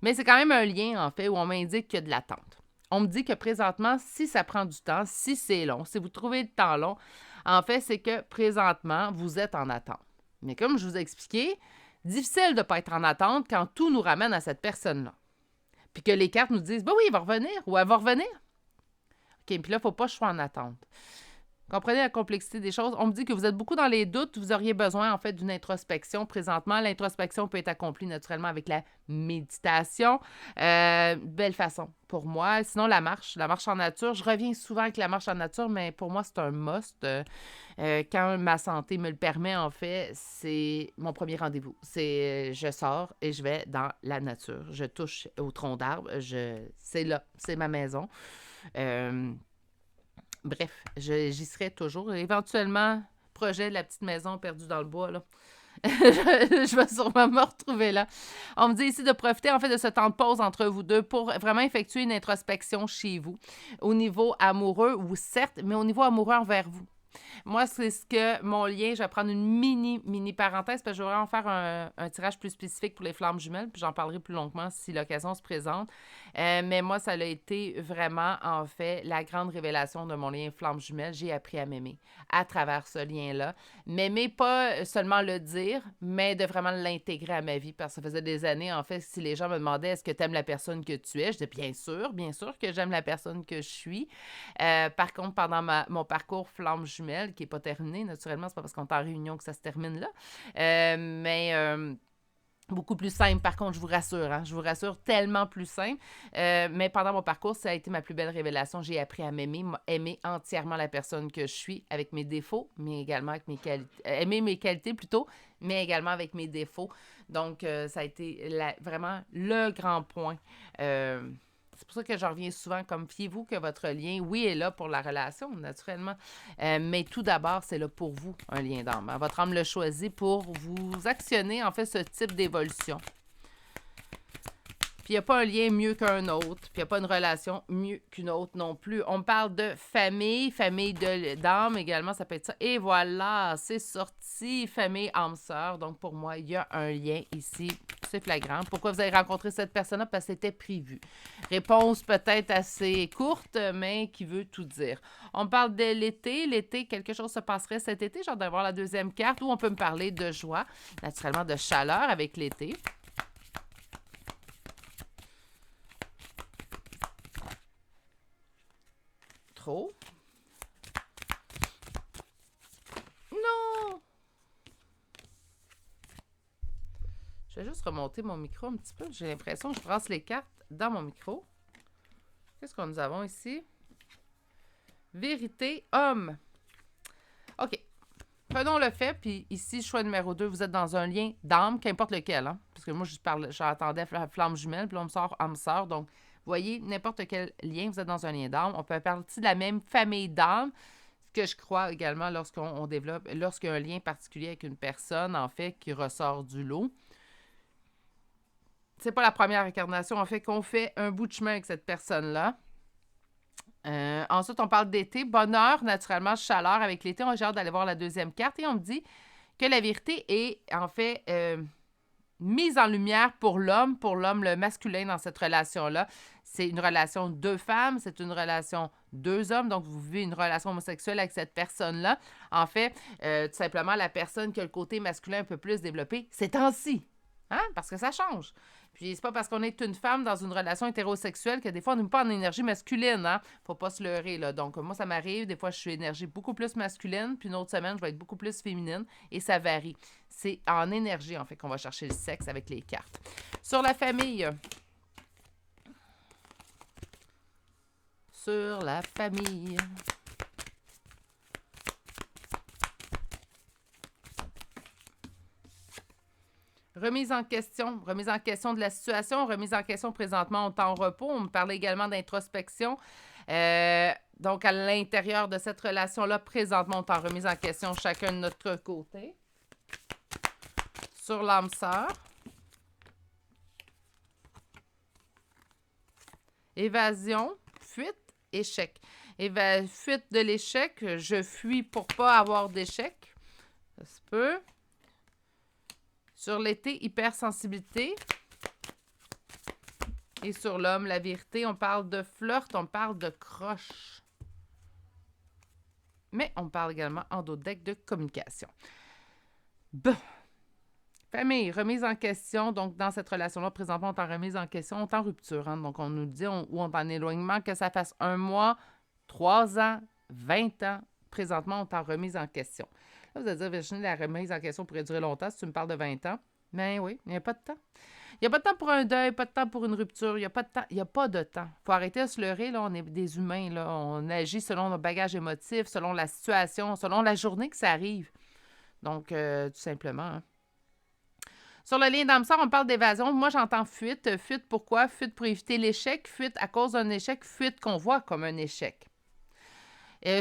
Mais c'est quand même un lien, en fait, où on m'indique qu'il y a de l'attente. On me dit que présentement, si ça prend du temps, si c'est long, si vous trouvez le temps long, en fait, c'est que présentement, vous êtes en attente. Mais comme je vous ai expliqué, difficile de ne pas être en attente quand tout nous ramène à cette personne-là. Puis que les cartes nous disent « Ben oui, il va revenir » ou « Elle va revenir ». OK, puis là, il ne faut pas que je sois en attente. Comprenez la complexité des choses. On me dit que vous êtes beaucoup dans les doutes. Vous auriez besoin, en fait, d'une introspection présentement. L'introspection peut être accomplie naturellement avec la méditation. Belle façon pour moi. Sinon, la marche en nature. Je reviens souvent avec la marche en nature, mais pour moi, c'est un must. Quand ma santé me le permet, en fait, c'est mon premier rendez-vous. Je sors et je vais dans la nature. Je touche au tronc d'arbre. C'est là, c'est ma maison. Bref, j'y serai toujours. Éventuellement, projet de la petite maison perdue dans le bois, là. Je vais sûrement me retrouver là. On me dit ici de profiter, en fait, de ce temps de pause entre vous deux pour vraiment effectuer une introspection chez vous. Au niveau amoureux, ou certes, mais au niveau amoureux envers vous. Moi, c'est ce que mon lien, je vais prendre une mini parenthèse parce que je vais vraiment faire un tirage plus spécifique pour les flammes jumelles, puis j'en parlerai plus longuement si l'occasion se présente. Mais moi, ça a été vraiment, en fait, la grande révélation de mon lien flamme jumelle. J'ai appris à m'aimer à travers ce lien-là. M'aimer, pas seulement le dire, mais de vraiment l'intégrer à ma vie parce que ça faisait des années, en fait, si les gens me demandaient est-ce que tu aimes la personne que tu es, je disais bien sûr que j'aime la personne que je suis. Par contre, pendant mon parcours flamme jumelle, qui n'est pas terminé, naturellement, c'est pas parce qu'on est en réunion que ça se termine là, beaucoup plus simple, par contre, je vous rassure. Je vous rassure, tellement plus simple. Mais pendant mon parcours, ça a été ma plus belle révélation. J'ai appris à m'aimer, aimer entièrement la personne que je suis, avec mes défauts, mais également avec mes qualités. Aimer mes qualités plutôt, mais également avec mes défauts. Donc, ça a été vraiment le grand point. C'est pour ça que je reviens souvent comme fiez-vous que votre lien, oui, est là pour la relation, naturellement. Mais tout d'abord, c'est là pour vous, un lien d'âme. Votre âme le choisit pour vous actionner, en fait, ce type d'évolution. Puis il n'y a pas un lien mieux qu'un autre, puis il n'y a pas une relation mieux qu'une autre non plus. On parle de famille d'âme également, ça peut être ça. Et voilà, c'est sorti, famille, âme, sœur. Donc pour moi, il y a un lien ici, c'est flagrant. Pourquoi vous avez rencontré cette personne-là? Parce que c'était prévu. Réponse peut-être assez courte, mais qui veut tout dire. On parle de l'été. L'été, quelque chose se passerait cet été, genre d'avoir la deuxième carte, où on peut me parler de joie, naturellement de chaleur avec l'été. Trop. Non! Je vais juste remonter mon micro un petit peu. J'ai l'impression que je brasse les cartes dans mon micro. Qu'est-ce que nous avons ici? Vérité, homme. OK. Prenons le fait, puis ici, choix numéro 2, vous êtes dans un lien d'âme, qu'importe lequel. Parce que moi, j'attendais flamme jumelle, puis là, on me sort âme sœur. Donc, voyez, n'importe quel lien, vous êtes dans un lien d'âme. On peut parler de la même famille d'âme, ce que je crois également lorsqu'on développe, lorsqu'il y a un lien particulier avec une personne, en fait, qui ressort du lot. C'est pas la première incarnation, en fait, qu'on fait un bout de chemin avec cette personne-là. Ensuite, on parle d'été. Bonheur, naturellement, chaleur avec l'été. J'ai hâte d'aller voir la deuxième carte. Et on me dit que la vérité est, en fait, mise en lumière pour l'homme, le masculin dans cette relation-là. C'est une relation deux femmes, c'est une relation deux hommes. Donc, vous vivez une relation homosexuelle avec cette personne-là. En fait, tout simplement, la personne qui a le côté masculin un peu plus développé, ces temps-ci. Parce que ça change. Puis c'est pas parce qu'on est une femme dans une relation hétérosexuelle que des fois on n'est pas en énergie masculine, Faut pas se leurrer, là. Donc moi, ça m'arrive, des fois je suis énergie beaucoup plus masculine, puis une autre semaine, je vais être beaucoup plus féminine, et ça varie. C'est en énergie, en fait, qu'on va chercher le sexe avec les cartes. Sur la famille. Sur la famille. Remise en question de la situation, remise en question présentement, on est en repos. On me parlait également d'introspection. Donc, à l'intérieur de cette relation-là, présentement, on est en remise en question chacun de notre côté. Sur l'âme sœur. Évasion, fuite, échec. Fuite de l'échec, je fuis pour pas avoir d'échec. Ça se peut. Sur l'été, hypersensibilité. Et sur l'homme, la vérité, on parle de flirt, on parle de croche. Mais on parle également en d'autres decks de communication. Bon. Famille, remise en question. Donc, dans cette relation-là, présentement, on est en remise en question, on est en rupture. Donc, on nous dit où on est en éloignement, que ça fasse 1 mois, 3 ans, 20 ans, présentement sont en remise en question. Là, vous allez dire, Virginie, la remise en question pourrait durer longtemps si tu me parles de 20 ans. Mais oui, il n'y a pas de temps. Il n'y a pas de temps pour un deuil, pas de temps pour une rupture, il n'y a pas de temps. Il n'y a pas de temps. Il faut arrêter de se leurrer, là, on est des humains, là. On agit selon nos bagages émotifs, selon la situation, selon la journée que ça arrive. Donc, tout simplement, hein. Sur le lien d'âme sœur, on parle d'évasion. Moi, j'entends fuite. Fuite pourquoi? Fuite pour éviter l'échec. Fuite à cause d'un échec. Fuite qu'on voit comme un échec.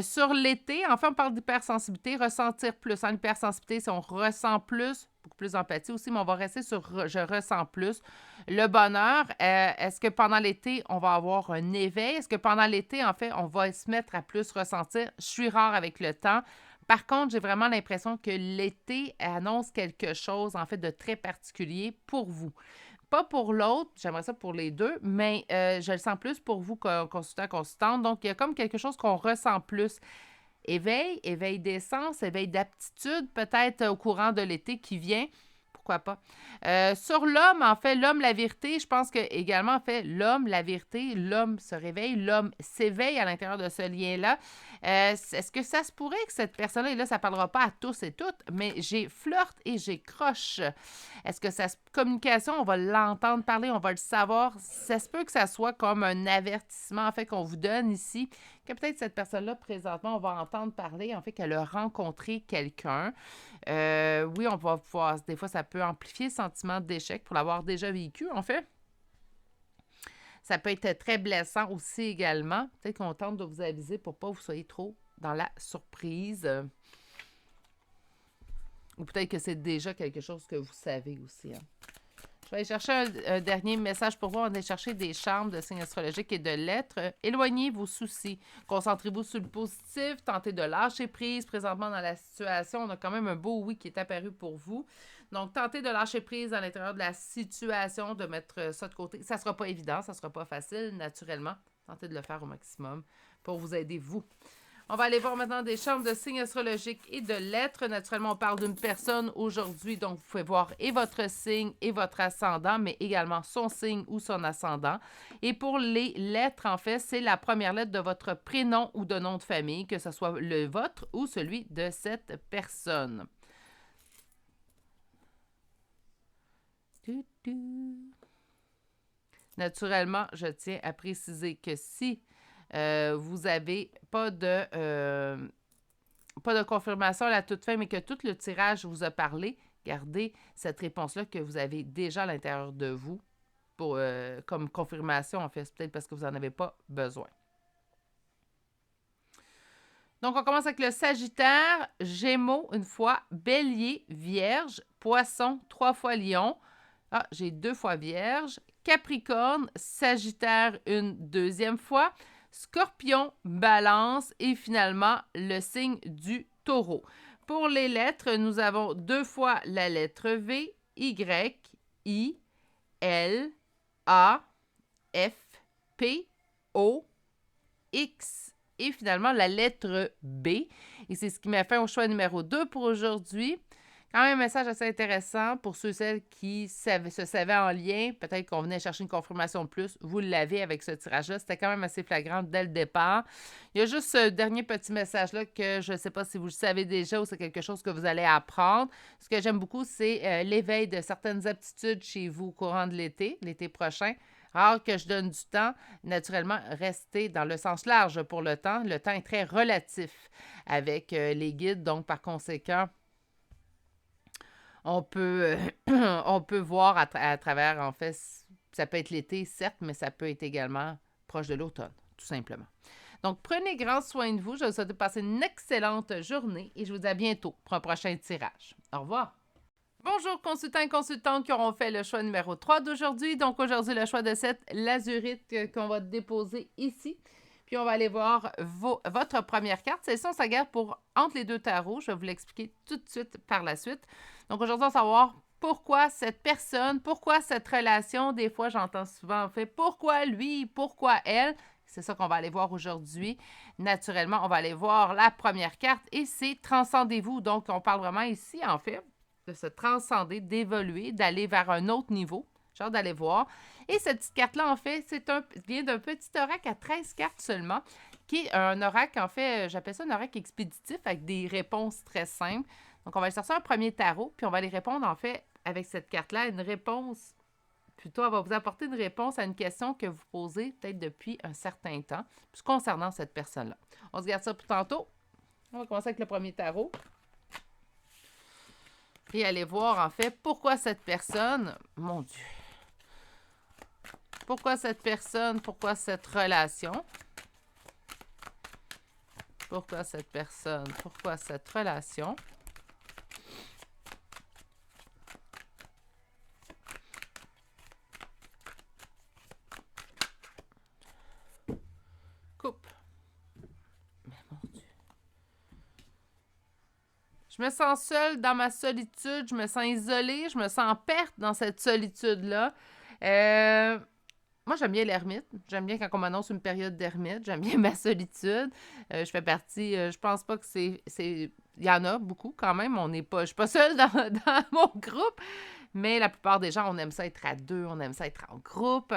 Sur l'été, enfin, on parle d'hypersensibilité. Ressentir plus. En hypersensibilité, si on ressent plus, beaucoup plus d'empathie aussi, mais on va rester sur je ressens plus. Le bonheur, est-ce que pendant l'été, on va avoir un éveil? Est-ce que pendant l'été, en fait, on va se mettre à plus ressentir? Je suis rare avec le temps. Par contre, j'ai vraiment l'impression que l'été annonce quelque chose, en fait, de très particulier pour vous. Pas pour l'autre, j'aimerais ça pour les deux, mais je le sens plus pour vous, consultant, consultante. Donc, il y a comme quelque chose qu'on ressent plus. Éveil d'essence, éveil d'aptitude, peut-être au courant de l'été qui vient. Pourquoi pas? Sur l'homme, en fait, l'homme, la vérité, je pense que également, en fait, l'homme, la vérité, l'homme se réveille, l'homme s'éveille à l'intérieur de ce lien-là. Est-ce que ça se pourrait que cette personne-là, et là, ça ne parlera pas à tous et toutes, mais j'ai flirte et j'ai croche. Est-ce que cette communication, on va l'entendre parler, on va le savoir? Ça se peut que ça soit comme un avertissement, en fait, qu'on vous donne ici, que peut-être cette personne-là, présentement, on va entendre parler, en fait, qu'elle a rencontré quelqu'un. Oui, on va pouvoir, des fois, ça peut amplifier le sentiment d'échec pour l'avoir déjà vécu, en fait. Ça peut être très blessant aussi également. Peut-être qu'on tente de vous aviser pour pas que vous soyez trop dans la surprise. Ou peut-être que c'est déjà quelque chose que vous savez aussi, hein. Je vais aller chercher un dernier message pour vous. On va aller chercher des charmes de signes astrologiques et de lettres. Éloignez vos soucis. Concentrez-vous sur le positif. Tentez de lâcher prise présentement dans la situation. On a quand même un beau oui qui est apparu pour vous. Donc, tentez de lâcher prise à l'intérieur de la situation, de mettre ça de côté. Ça ne sera pas évident, ça ne sera pas facile, naturellement. Tentez de le faire au maximum pour vous aider, vous. On va aller voir maintenant des chambres de signes astrologiques et de lettres. Naturellement, on parle d'une personne aujourd'hui, donc vous pouvez voir et votre signe et votre ascendant, mais également son signe ou son ascendant. Et pour les lettres, en fait, c'est la première lettre de votre prénom ou de nom de famille, que ce soit le vôtre ou celui de cette personne. Naturellement, je tiens à préciser que si vous n'avez pas de confirmation à la toute fin, mais que tout le tirage vous a parlé, gardez cette réponse-là que vous avez déjà à l'intérieur de vous pour, comme confirmation, en fait. C'est peut-être parce que vous n'en avez pas besoin. Donc, on commence avec le Sagittaire, Gémeaux une fois, Bélier, Vierge, Poisson, 3 fois Lion. Ah, j'ai 2 fois Vierge, Capricorne, Sagittaire une deuxième fois, Scorpion, Balance et finalement le signe du Taureau. Pour les lettres, nous avons 2 fois la lettre V, Y, I, L, A, F, P, O, X et finalement la lettre B. Et c'est ce qui m'a fait au choix numéro 2 pour aujourd'hui. Quand même un message assez intéressant pour ceux et celles qui se savaient en lien. Peut-être qu'on venait chercher une confirmation de plus. Vous l'avez avec ce tirage-là. C'était quand même assez flagrant dès le départ. Il y a juste ce dernier petit message-là que je ne sais pas si vous le savez déjà ou c'est quelque chose que vous allez apprendre. Ce que j'aime beaucoup, c'est l'éveil de certaines aptitudes chez vous au courant de l'été prochain. Rare que je donne du temps, naturellement, restez dans le sens large pour le temps. Le temps est très relatif avec les guides, donc par conséquent, on peut voir à travers, en fait, ça peut être l'été, certes, mais ça peut être également proche de l'automne, tout simplement. Donc, prenez grand soin de vous. Je vous souhaite de passer une excellente journée et je vous dis à bientôt pour un prochain tirage. Au revoir. Bonjour consultants et consultantes qui auront fait le choix numéro 3 d'aujourd'hui. Donc, aujourd'hui, le choix de cette lazurite qu'on va déposer ici. Puis, on va aller voir votre première carte. Celle-ci, on s'agarde pour entre les deux tarots. Je vais vous l'expliquer tout de suite par la suite. Donc, aujourd'hui, on va savoir pourquoi cette personne, pourquoi cette relation. Des fois, j'entends souvent, en fait, pourquoi lui, pourquoi elle. C'est ça qu'on va aller voir aujourd'hui. Naturellement, on va aller voir la première carte et c'est transcendez-vous. Donc, on parle vraiment ici, en fait, de se transcender, d'évoluer, d'aller vers un autre niveau. J'ai hâte d'aller voir. Et cette petite carte-là, en fait, vient d'un petit oracle à 13 cartes seulement qui est un oracle, en fait, j'appelle ça un oracle expéditif avec des réponses très simples. Donc, on va aller chercher un premier tarot, puis on va aller répondre, en fait, avec cette carte-là, une réponse. Plutôt, elle va vous apporter une réponse à une question que vous posez peut-être depuis un certain temps, puis concernant cette personne-là. On se garde ça pour tantôt. On va commencer avec le premier tarot. Et aller voir, en fait, pourquoi cette personne... Mon Dieu! Pourquoi cette personne? Pourquoi cette relation? Pourquoi cette personne? Pourquoi cette relation? Coupe. Mais mon Dieu. Je me sens seule dans ma solitude, je me sens isolée, je me sens en perte dans cette solitude-là. Moi, j'aime bien l'ermite. J'aime bien quand on m'annonce une période d'ermite. J'aime bien ma solitude. Je fais partie... je pense pas que c'est... Il y en a beaucoup quand même. Je suis pas seule dans mon groupe. Mais la plupart des gens, on aime ça être à deux, on aime ça être en groupe.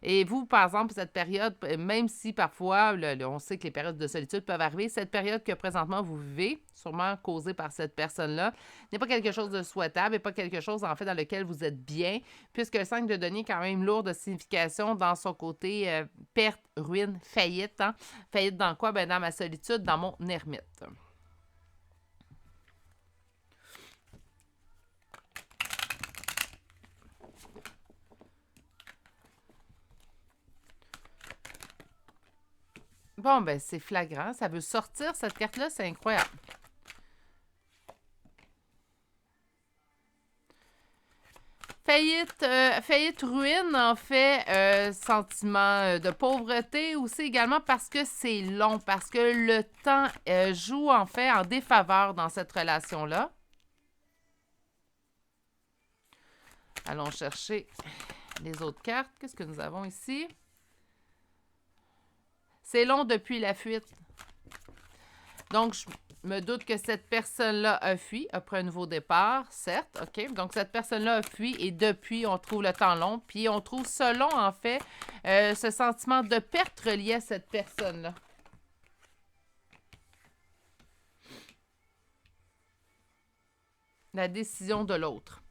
Et vous, par exemple, cette période, même si parfois, on sait que les périodes de solitude peuvent arriver, cette période que présentement vous vivez, sûrement causée par cette personne-là, n'est pas quelque chose de souhaitable et pas quelque chose, en fait, dans lequel vous êtes bien, puisque le 5 de denier est quand même lourd de signification dans son côté perte, ruine, faillite. Hein? Faillite dans quoi? Ben, dans ma solitude, dans mon ermite. Bon, ben c'est flagrant. Ça veut sortir, cette carte-là, c'est incroyable. Faillite, ruine, en fait, sentiment de pauvreté aussi également parce que c'est long, parce que le temps joue en fait en défaveur dans cette relation-là. Allons chercher les autres cartes. Qu'est-ce que nous avons ici? C'est long depuis la fuite. Donc, je me doute que cette personne-là a fui, a pris un nouveau départ, certes, OK? Donc, cette personne-là a fui et depuis, on trouve le temps long. Puis, on trouve ça long, en fait, ce sentiment de perte relié à cette personne-là. La décision de l'autre.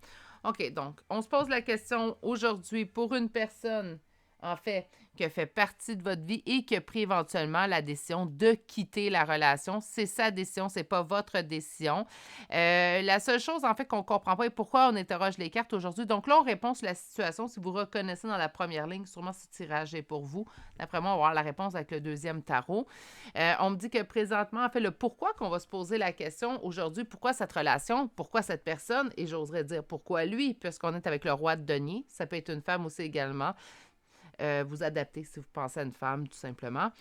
OK, donc, on se pose la question aujourd'hui pour une personne, en fait, qui a fait partie de votre vie et qui a pris éventuellement la décision de quitter la relation. C'est sa décision, c'est pas votre décision. La seule chose, en fait, qu'on comprend pas et pourquoi on interroge les cartes aujourd'hui. Donc là, on répond sur la situation. Si vous reconnaissez dans la première ligne, sûrement ce tirage est pour vous. D'après moi, on va avoir la réponse avec le deuxième tarot. On me dit que présentement, en fait, le pourquoi qu'on va se poser la question aujourd'hui, pourquoi cette relation, pourquoi cette personne, et j'oserais dire pourquoi lui, puisqu'on est avec le roi de denier. Ça peut être une femme aussi également. Vous adaptez si vous pensez à une femme, tout simplement.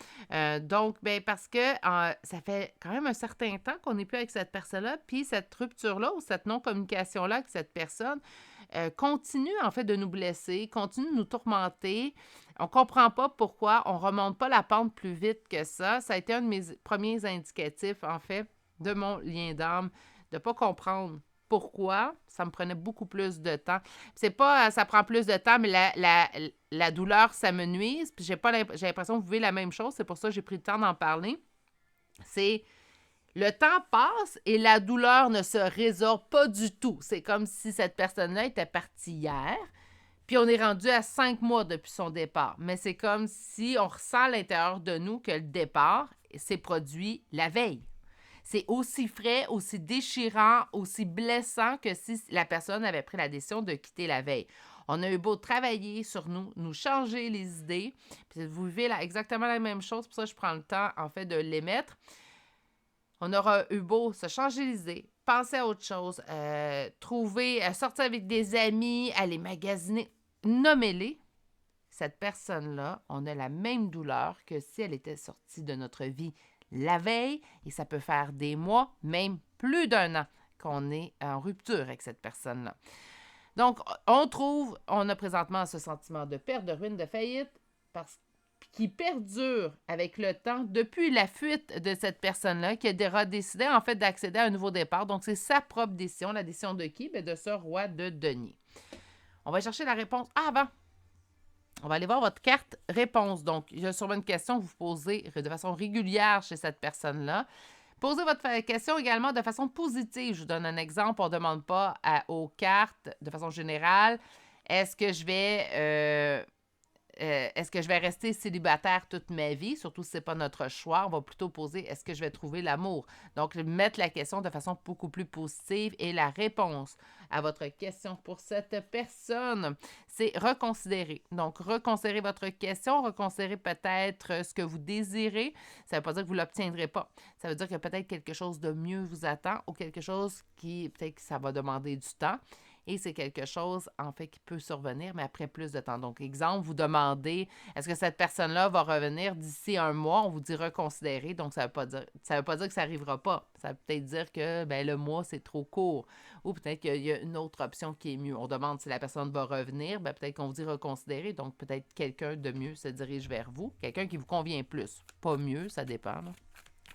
Donc, ben parce que ça fait quand même un certain temps qu'on n'est plus avec cette personne-là, puis cette rupture-là ou cette non-communication-là avec cette personne continue, en fait, de nous blesser, continue de nous tourmenter. On ne comprend pas pourquoi, on ne remonte pas la pente plus vite que ça. Ça a été un de mes premiers indicatifs, en fait, de mon lien d'âme, de ne pas comprendre pourquoi. Ça me prenait beaucoup plus de temps. C'est pas ça prend plus de temps, mais la douleur, ça me nuise. Puis j'ai l'impression que vous vivez la même chose. C'est pour ça que j'ai pris le temps d'en parler. C'est le temps passe et la douleur ne se résorbe pas du tout. C'est comme si cette personne-là était partie hier. Puis on est rendu à 5 mois depuis son départ. Mais c'est comme si on ressent à l'intérieur de nous que le départ s'est produit la veille. C'est aussi frais, aussi déchirant, aussi blessant que si la personne avait pris la décision de quitter la veille. On a eu beau travailler sur nous, nous changer les idées. Puis vous vivez exactement la même chose, pour ça je prends le temps, en fait, de l'émettre. On aura eu beau se changer les idées, penser à autre chose, sortir avec des amis, aller magasiner, nommez-les. Cette personne-là, on a la même douleur que si elle était sortie de notre vie la veille, et ça peut faire des mois, même plus d'1 an, qu'on est en rupture avec cette personne-là. Donc, on a présentement ce sentiment de perte, de ruine, de faillite, qui perdure avec le temps depuis la fuite de cette personne-là, qui a décidé en fait d'accéder à un nouveau départ. Donc, c'est sa propre décision. La décision de qui? Bien, de ce roi de denier. On va chercher la réponse avant. On va aller voir votre carte réponse. Donc, il y a sûrement une question que vous posez de façon régulière chez cette personne-là. Posez votre question également de façon positive. Je vous donne un exemple. On ne demande pas aux cartes de façon générale, est-ce que je vais rester célibataire toute ma vie? Surtout si ce n'est pas notre choix. On va plutôt poser, est-ce que je vais trouver l'amour? Donc, mettre la question de façon beaucoup plus positive et la réponse à votre question pour cette personne, c'est reconsidérer. Donc, reconsidérer votre question, reconsidérer peut-être ce que vous désirez. Ça ne veut pas dire que vous ne l'obtiendrez pas. Ça veut dire que peut-être quelque chose de mieux vous attend ou quelque chose qui, peut-être que ça va demander du temps. Et c'est quelque chose, en fait, qui peut survenir, mais après plus de temps. Donc, exemple, vous demandez, est-ce que cette personne-là va revenir d'ici un mois? On vous dit reconsidérer. Donc, ça veut pas dire que ça n'arrivera pas. Ça veut peut-être dire que le mois, c'est trop court. Ou peut-être qu'il y a une autre option qui est mieux. On demande si la personne va revenir. Peut-être qu'on vous dit reconsidérer. Donc, peut-être quelqu'un de mieux se dirige vers vous. Quelqu'un qui vous convient plus. Pas mieux, ça dépend.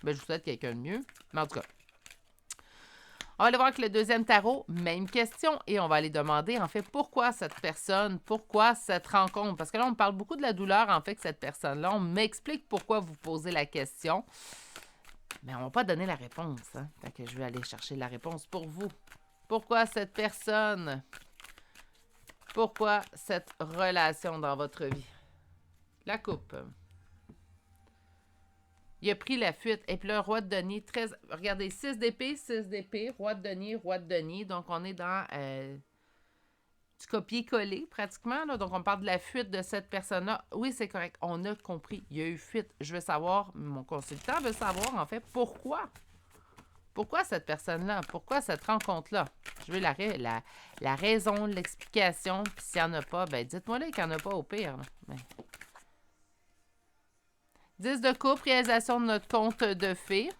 Je vous souhaite quelqu'un de mieux. Mais en tout cas, on va aller voir avec le deuxième tarot, même question, et on va aller demander, en fait, pourquoi cette personne, pourquoi cette rencontre? Parce que là, on parle beaucoup de la douleur, en fait, que cette personne-là. On m'explique pourquoi vous posez la question, mais on ne va pas donner la réponse. Hein? Fait que je vais aller chercher la réponse pour vous. Pourquoi cette personne? Pourquoi cette relation dans votre vie? La coupe. Il a pris la fuite. Et puis là, roi de denier, 13... Regardez, 6 d'épée, roi de denier. Donc, on est dans du copier-coller, pratiquement. Là. Donc, on parle de la fuite de cette personne-là. Oui, c'est correct. On a compris. Il y a eu fuite. Je veux savoir, mon consultant veut savoir, en fait, pourquoi. Pourquoi cette personne-là? Pourquoi cette rencontre-là? Je veux la raison, l'explication. Puis s'il n'y en a pas, dites-moi là qu'il n'y en a pas au pire. 10 de coupe, réalisation de notre conte de fées.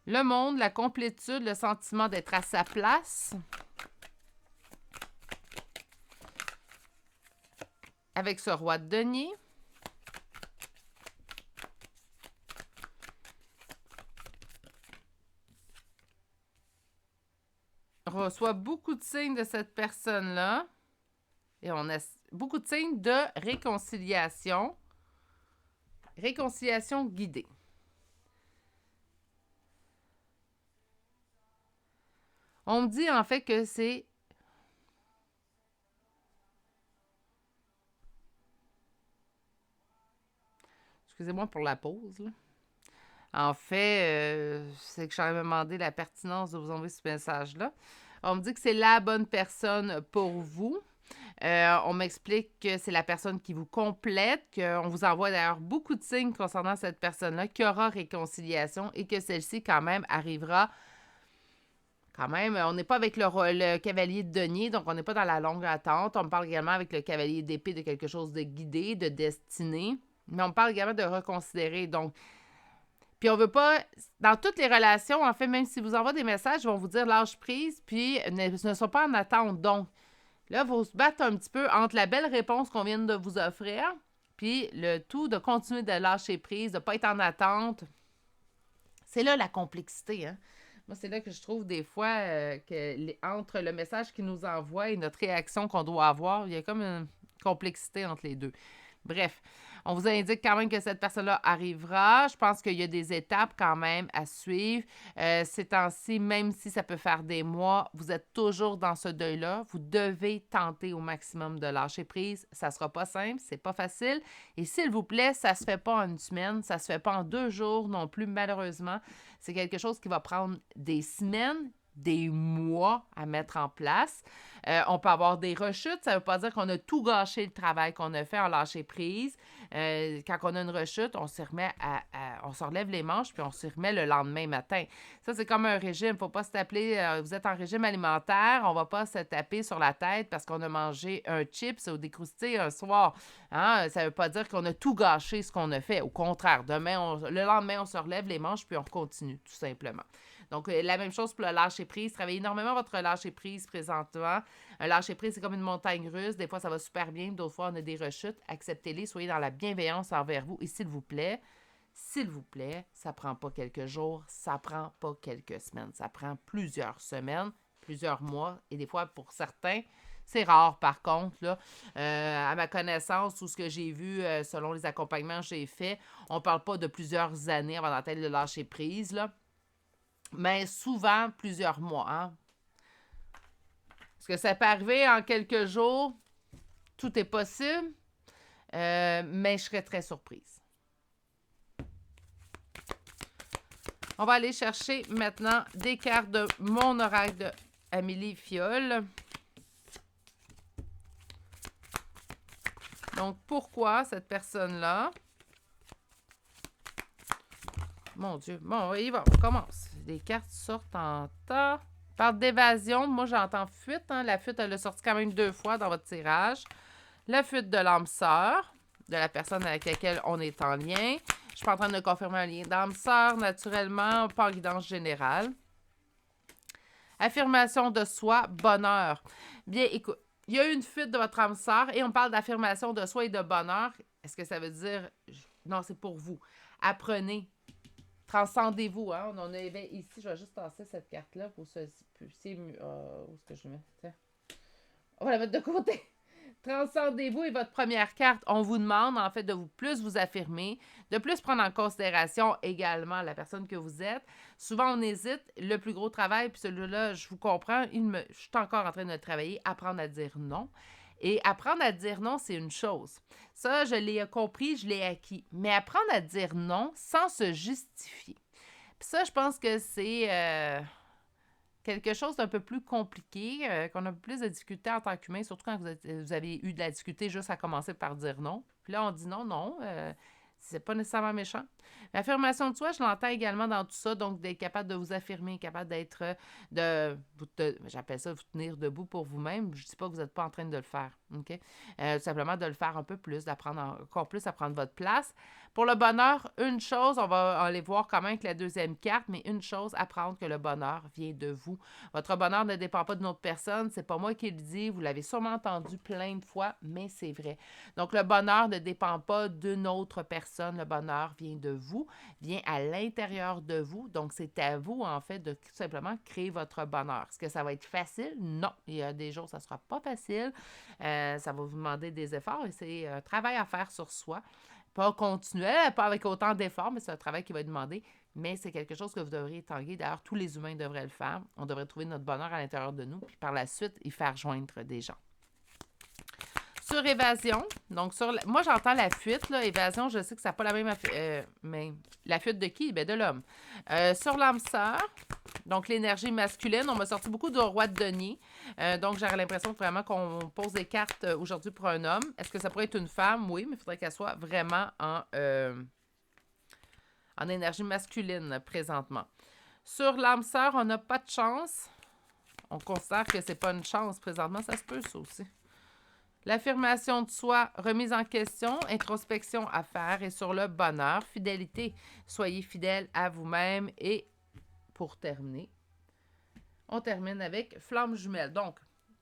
Le monde, la complétude, le sentiment d'être à sa place. Avec ce roi de denier. On reçoit beaucoup de signes de cette personne-là. Et on a beaucoup de signes de réconciliation. Réconciliation guidée. On me dit en fait que c'est... Excusez-moi pour la pause. Là. En fait, c'est que j'avais demandé la pertinence de vous envoyer ce message-là. On me dit que c'est la bonne personne pour vous. On m'explique que c'est la personne qui vous complète, qu'on vous envoie d'ailleurs beaucoup de signes concernant cette personne-là, qu'il y aura réconciliation et que celle-ci quand même arrivera. Quand même, on n'est pas avec le cavalier de denier, donc on n'est pas dans la longue attente. On me parle également avec le cavalier d'épée de quelque chose de guidé, de destiné. Mais on me parle également de reconsidérer. Donc, puis on veut pas, dans toutes les relations, en fait, même si vous envoient des messages, ils vont vous dire lâche prise, puis ne sont pas en attente. Donc, là, il faut se battre un petit peu entre la belle réponse qu'on vient de vous offrir, puis le tout de continuer de lâcher prise, de ne pas être en attente. C'est là la complexité, hein? Moi, c'est là que je trouve des fois entre le message qu'il nous envoie et notre réaction qu'on doit avoir, il y a comme une complexité entre les deux. Bref, on vous indique quand même que cette personne-là arrivera. Je pense qu'il y a des étapes quand même à suivre. Ces temps-ci, même si ça peut faire des mois, vous êtes toujours dans ce deuil-là. Vous devez tenter au maximum de lâcher prise. Ça ne sera pas simple, c'est pas facile. Et s'il vous plaît, ça ne se fait pas en une semaine, ça ne se fait pas en 2 jours non plus, malheureusement. C'est quelque chose qui va prendre des semaines, des mois à mettre en place. On peut avoir des rechutes. Ça ne veut pas dire qu'on a tout gâché le travail qu'on a fait en lâcher prise. Quand on a une rechute, on se remet on se relève les manches puis on se remet le lendemain matin. Ça, c'est comme un régime. Il ne faut pas se taper. Vous êtes en régime alimentaire. On ne va pas se taper sur la tête parce qu'on a mangé un chips ou des croustilles un soir. Hein? Ça ne veut pas dire qu'on a tout gâché ce qu'on a fait. Au contraire, le lendemain, on se relève les manches puis on continue, tout simplement. Donc, la même chose pour le lâcher-prise. Travaillez énormément votre lâcher-prise présentement. Un lâcher-prise, c'est comme une montagne russe. Des fois, ça va super bien. D'autres fois, on a des rechutes. Acceptez-les. Soyez dans la bienveillance envers vous. Et s'il vous plaît, ça prend pas quelques jours. Ça prend pas quelques semaines. Ça prend plusieurs semaines, plusieurs mois. Et des fois, pour certains, C'est rare, par contre, là. À ma connaissance, ou ce que j'ai vu selon les accompagnements que j'ai faits, on ne parle pas de plusieurs années avant d'atteindre le lâcher prise, là. Mais souvent, plusieurs mois. Hein? Parce que ça peut arriver en quelques jours. Tout est possible. Mais je serais très surprise. On va aller chercher maintenant des cartes de mon oracle de Amélie Fiole. Donc, pourquoi cette personne-là? Mon Dieu. Bon, y va, on commence. Les cartes sortent en tas. Parle d'évasion. Moi, j'entends fuite. Hein? La fuite, elle a sorti quand même 2 fois dans votre tirage. La fuite de l'âme sœur, de la personne avec laquelle on est en lien. Je suis pas en train de confirmer un lien d'âme sœur, naturellement, pas en guidance générale. Affirmation de soi, bonheur. Bien, écoute, il y a eu une fuite de votre âme sœur et on parle d'affirmation de soi et de bonheur. Est-ce que ça veut dire... Non, c'est pour vous. Apprenez. Transcendez-vous. Hein? On en avait ici. Je vais juste tasser cette carte-là pour se... où est-ce que je le mets? Tiens. On va la mettre de côté. Transcendez-vous est votre première carte. On vous demande, en fait, de plus vous affirmer, de plus prendre en considération également la personne que vous êtes. Souvent, on hésite. Le plus gros travail, puis celui-là, je vous comprends, je suis encore en train de le travailler, apprendre à dire non. Et apprendre à dire non, c'est une chose. Ça, je l'ai compris, je l'ai acquis. Mais apprendre à dire non sans se justifier. Puis ça, je pense que c'est... quelque chose d'un peu plus compliqué, qu'on a plus de difficultés en tant qu'humain, surtout quand vous avez eu de la difficulté juste à commencer par dire non. Puis là, on dit non, c'est pas nécessairement méchant. L'affirmation de soi, je l'entends également dans tout ça, donc d'être capable de vous affirmer, capable d'être, j'appelle ça vous tenir debout pour vous-même. Je dis pas que vous n'êtes pas en train de le faire, OK? Tout simplement de le faire un peu plus, d'apprendre encore plus à prendre votre place. Pour le bonheur, une chose, on va aller voir quand même avec la deuxième carte, mais une chose, apprendre que le bonheur vient de vous. Votre bonheur ne dépend pas d'une autre personne, c'est pas moi qui le dis, vous l'avez sûrement entendu plein de fois, mais c'est vrai. Donc, le bonheur ne dépend pas d'une autre personne, le bonheur vient de vous, vient à l'intérieur de vous, donc c'est à vous, en fait, de tout simplement créer votre bonheur. Est-ce que ça va être facile? Non, il y a des jours, ça sera pas facile, ça va vous demander des efforts et c'est un travail à faire sur soi. Pas continuel, pas avec autant d'efforts, mais c'est un travail qui va être demandé. Mais c'est quelque chose que vous devriez tanguer. D'ailleurs, tous les humains devraient le faire. On devrait trouver notre bonheur à l'intérieur de nous, puis par la suite, y faire joindre des gens. Sur évasion, donc moi j'entends la fuite, là, évasion, je sais que ça n'a pas la même... mais la fuite de qui? Ben de l'homme. Sur l'âme sœur, donc l'énergie masculine, on m'a sorti beaucoup de roi de denier. Donc j'aurais l'impression vraiment qu'on pose des cartes aujourd'hui pour un homme. Est-ce que ça pourrait être une femme? Oui, mais il faudrait qu'elle soit vraiment en énergie masculine présentement. Sur l'âme sœur, on n'a pas de chance. On considère que c'est pas une chance présentement, ça se peut ça aussi. L'affirmation de soi, remise en question, introspection à faire et sur le bonheur, fidélité. Soyez fidèle à vous-même et pour terminer, on termine avec flamme jumelle. Donc,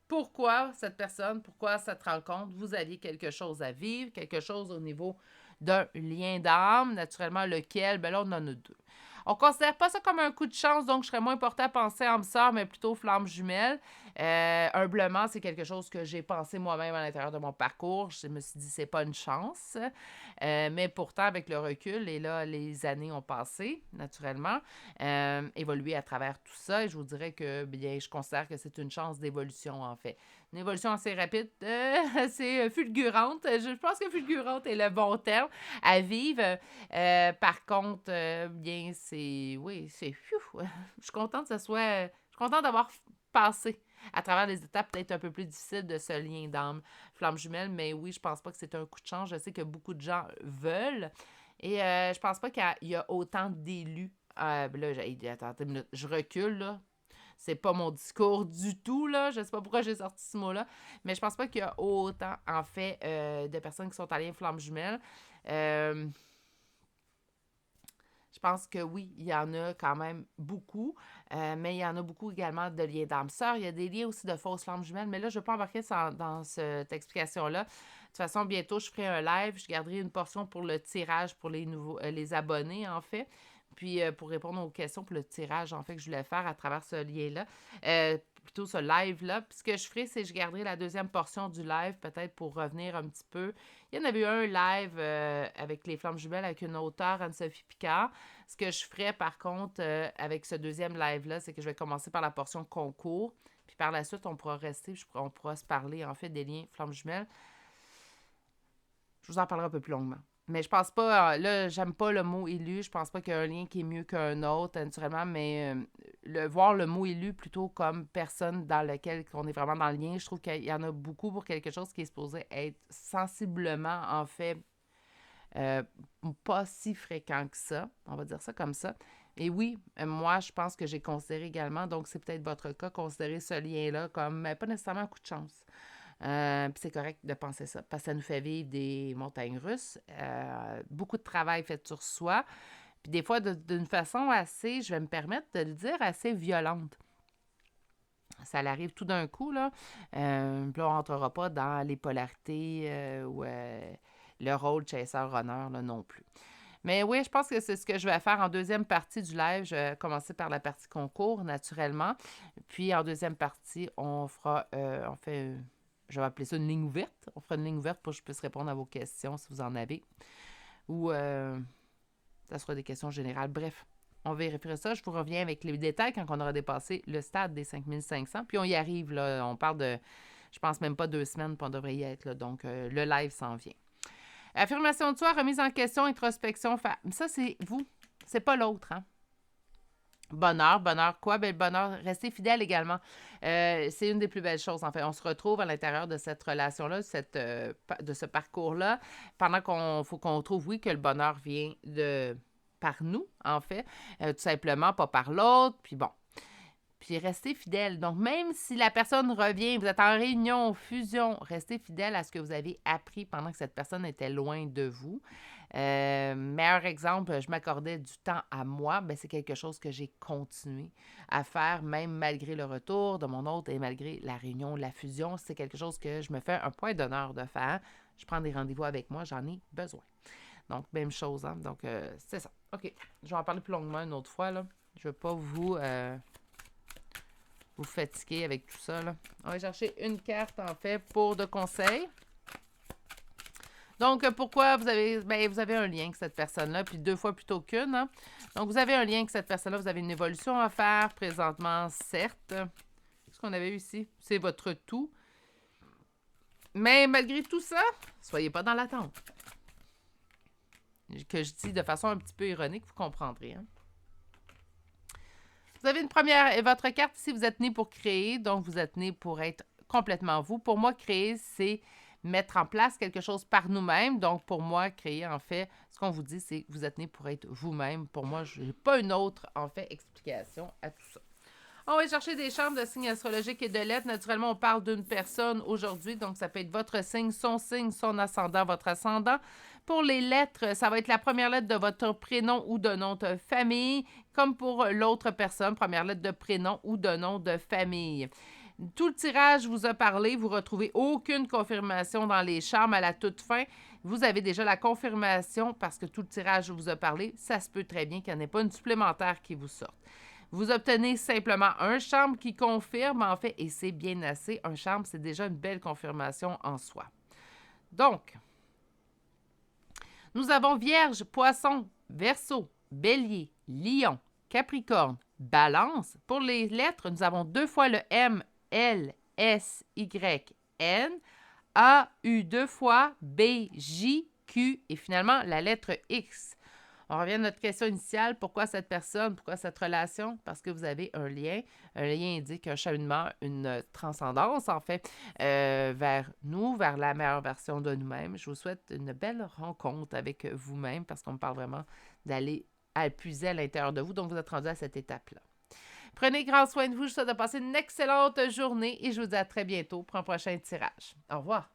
pourquoi cette personne, pourquoi cette rencontre, vous aviez quelque chose à vivre, quelque chose au niveau d'un lien d'âme, naturellement lequel, ben là on en a 2. On ne considère pas ça comme un coup de chance, donc je serais moins portée à penser âme sœur, mais plutôt flamme jumelle. Humblement, c'est quelque chose que j'ai pensé moi-même à l'intérieur de mon parcours. Je me suis dit, c'est pas une chance. Mais pourtant, avec le recul, et là, les années ont passé, naturellement, évolué à travers tout ça. Et je vous dirais que, bien, je considère que c'est une chance d'évolution, en fait. Une évolution assez rapide, assez fulgurante. Je pense que fulgurante est le bon terme à vivre. Par contre, bien, c'est... Oui, c'est... Je suis contente que ça soit... Je suis contente d'avoir passé à travers les étapes peut-être un peu plus difficiles de ce lien d'âme flamme jumelle, mais oui, je pense pas que c'est un coup de chance. Je sais que beaucoup de gens veulent et je pense pas qu'il y a autant d'élus. Là, attends une minute, je recule, là. C'est pas mon discours du tout, là. Je sais pas pourquoi j'ai sorti ce mot-là, mais je pense pas qu'il y a autant, en fait, de personnes qui sont allées flamme jumelle. Je pense que oui, il y en a quand même beaucoup, mais il y en a beaucoup également de liens d'âme sœur. Il y a des liens aussi de fausses flammes jumelles, mais là, je ne veux pas embarquer dans cette explication-là. De toute façon, bientôt, je ferai un live. Je garderai une portion pour le tirage pour les nouveaux, les abonnés, en fait. Puis, pour répondre aux questions pour le tirage, en fait, que je voulais faire à travers ce lien-là. plutôt ce live-là. Puis ce que je ferai, c'est que je garderai la deuxième portion du live, peut-être pour revenir un petit peu. Il y en avait eu un live avec les Flammes Jumelles avec une auteure, Anne-Sophie Picard. Ce que je ferai, par contre, avec ce deuxième live-là, c'est que je vais commencer par la portion concours. Puis par la suite, on pourra rester, on pourra se parler, en fait, des liens Flammes Jumelles. Je vous en parlerai un peu plus longuement. Mais je pense pas, là, j'aime pas le mot élu. Je pense pas qu'il y a un lien qui est mieux qu'un autre, naturellement, mais voir le mot élu plutôt comme personne dans lequel on est vraiment dans le lien, je trouve qu'il y en a beaucoup pour quelque chose qui est supposé être sensiblement, en fait, pas si fréquent que ça. On va dire ça comme ça. Et oui, moi, je pense que j'ai considéré également, donc c'est peut-être votre cas, considérer ce lien-là comme pas nécessairement un coup de chance. Puis c'est correct de penser ça, parce que ça nous fait vivre des montagnes russes. Beaucoup de travail fait sur soi. Puis des fois, d'une façon assez, je vais me permettre de le dire, assez violente. Ça l'arrive tout d'un coup, là. Puis là, on ne rentrera pas dans les polarités ou le rôle de chasseur-honneur, là, non plus. Mais oui, je pense que c'est ce que je vais faire en deuxième partie du live. Je vais commencer par la partie concours, naturellement. Puis en deuxième partie, on fera, je vais appeler ça une ligne ouverte. On fera une ligne ouverte pour que je puisse répondre à vos questions si vous en avez. Ou ça sera des questions générales. Bref, on vérifiera ça. Je vous reviens avec les détails quand on aura dépassé le stade des 5500. Puis on y arrive, là. On parle de, je pense même pas 2 semaines, puis on devrait y être, là. Donc, le live s'en vient. Affirmation de soi, remise en question, introspection. Ça, c'est vous. C'est pas l'autre, hein? Bonheur quoi? Ben, le bonheur, rester fidèle également. C'est une des plus belles choses, en fait. On se retrouve à l'intérieur de cette relation-là, de ce parcours-là, pendant faut qu'on trouve, oui, que le bonheur vient par nous, en fait, tout simplement, pas par l'autre, puis bon. Puis restez fidèle. Donc, même si la personne revient, vous êtes en réunion, fusion, restez fidèle à ce que vous avez appris pendant que cette personne était loin de vous. Meilleur exemple, je m'accordais du temps à moi, ben c'est quelque chose que j'ai continué à faire, même malgré le retour de mon hôte et malgré la réunion, la fusion. C'est quelque chose que je me fais un point d'honneur de faire. Je prends des rendez-vous avec moi, j'en ai besoin. Donc, même chose, hein? Donc, c'est ça. OK, je vais en parler plus longuement une autre fois, là. Je ne veux pas vous fatiguer avec tout ça, là. On va chercher une carte, en fait, pour de conseils. Donc, pourquoi vous avez un lien avec cette personne-là, puis 2 fois plutôt qu'une, hein? Donc, vous avez un lien avec cette personne-là, vous avez une évolution à faire présentement, certes. Qu'est-ce qu'on avait eu ici? C'est votre tout. Mais malgré tout ça, soyez pas dans l'attente. Que je dis de façon un petit peu ironique, vous comprendrez, hein? Vous avez votre carte ici, vous êtes né pour créer, donc vous êtes né pour être complètement vous. Pour moi, créer, c'est mettre en place quelque chose par nous-mêmes. Donc, pour moi, créer, en fait, ce qu'on vous dit, c'est que vous êtes né pour être vous-même. Pour moi, je n'ai pas une autre, en fait, explication à tout ça. On va chercher des chambres de signes astrologiques et de lettres. Naturellement, on parle d'une personne aujourd'hui, donc ça peut être votre signe, son ascendant, votre ascendant. Pour les lettres, ça va être la première lettre de votre prénom ou de nom de famille, comme pour l'autre personne, première lettre de prénom ou de nom de famille. Tout le tirage vous a parlé, vous ne retrouvez aucune confirmation dans les charmes à la toute fin. Vous avez déjà la confirmation parce que tout le tirage vous a parlé. Ça se peut très bien qu'il n'y en ait pas une supplémentaire qui vous sorte. Vous obtenez simplement un charme qui confirme, en fait, et c'est bien assez. Un charme, c'est déjà une belle confirmation en soi. Donc, nous avons Vierge, Poisson, Verseau, Bélier, Lion, Capricorne, Balance. Pour les lettres, nous avons 2 fois le M, L, S, Y, N, A, U 2 fois, B, J, Q et finalement la lettre X. On revient à notre question initiale. Pourquoi cette personne? Pourquoi cette relation? Parce que vous avez un lien. Un lien indique un cheminement, une transcendance, en fait, vers nous, vers la meilleure version de nous-mêmes. Je vous souhaite une belle rencontre avec vous-même parce qu'on me parle vraiment d'aller puiser à l'intérieur de vous. Donc, vous êtes rendu à cette étape-là. Prenez grand soin de vous. Je vous souhaite de passer une excellente journée et je vous dis à très bientôt pour un prochain tirage. Au revoir.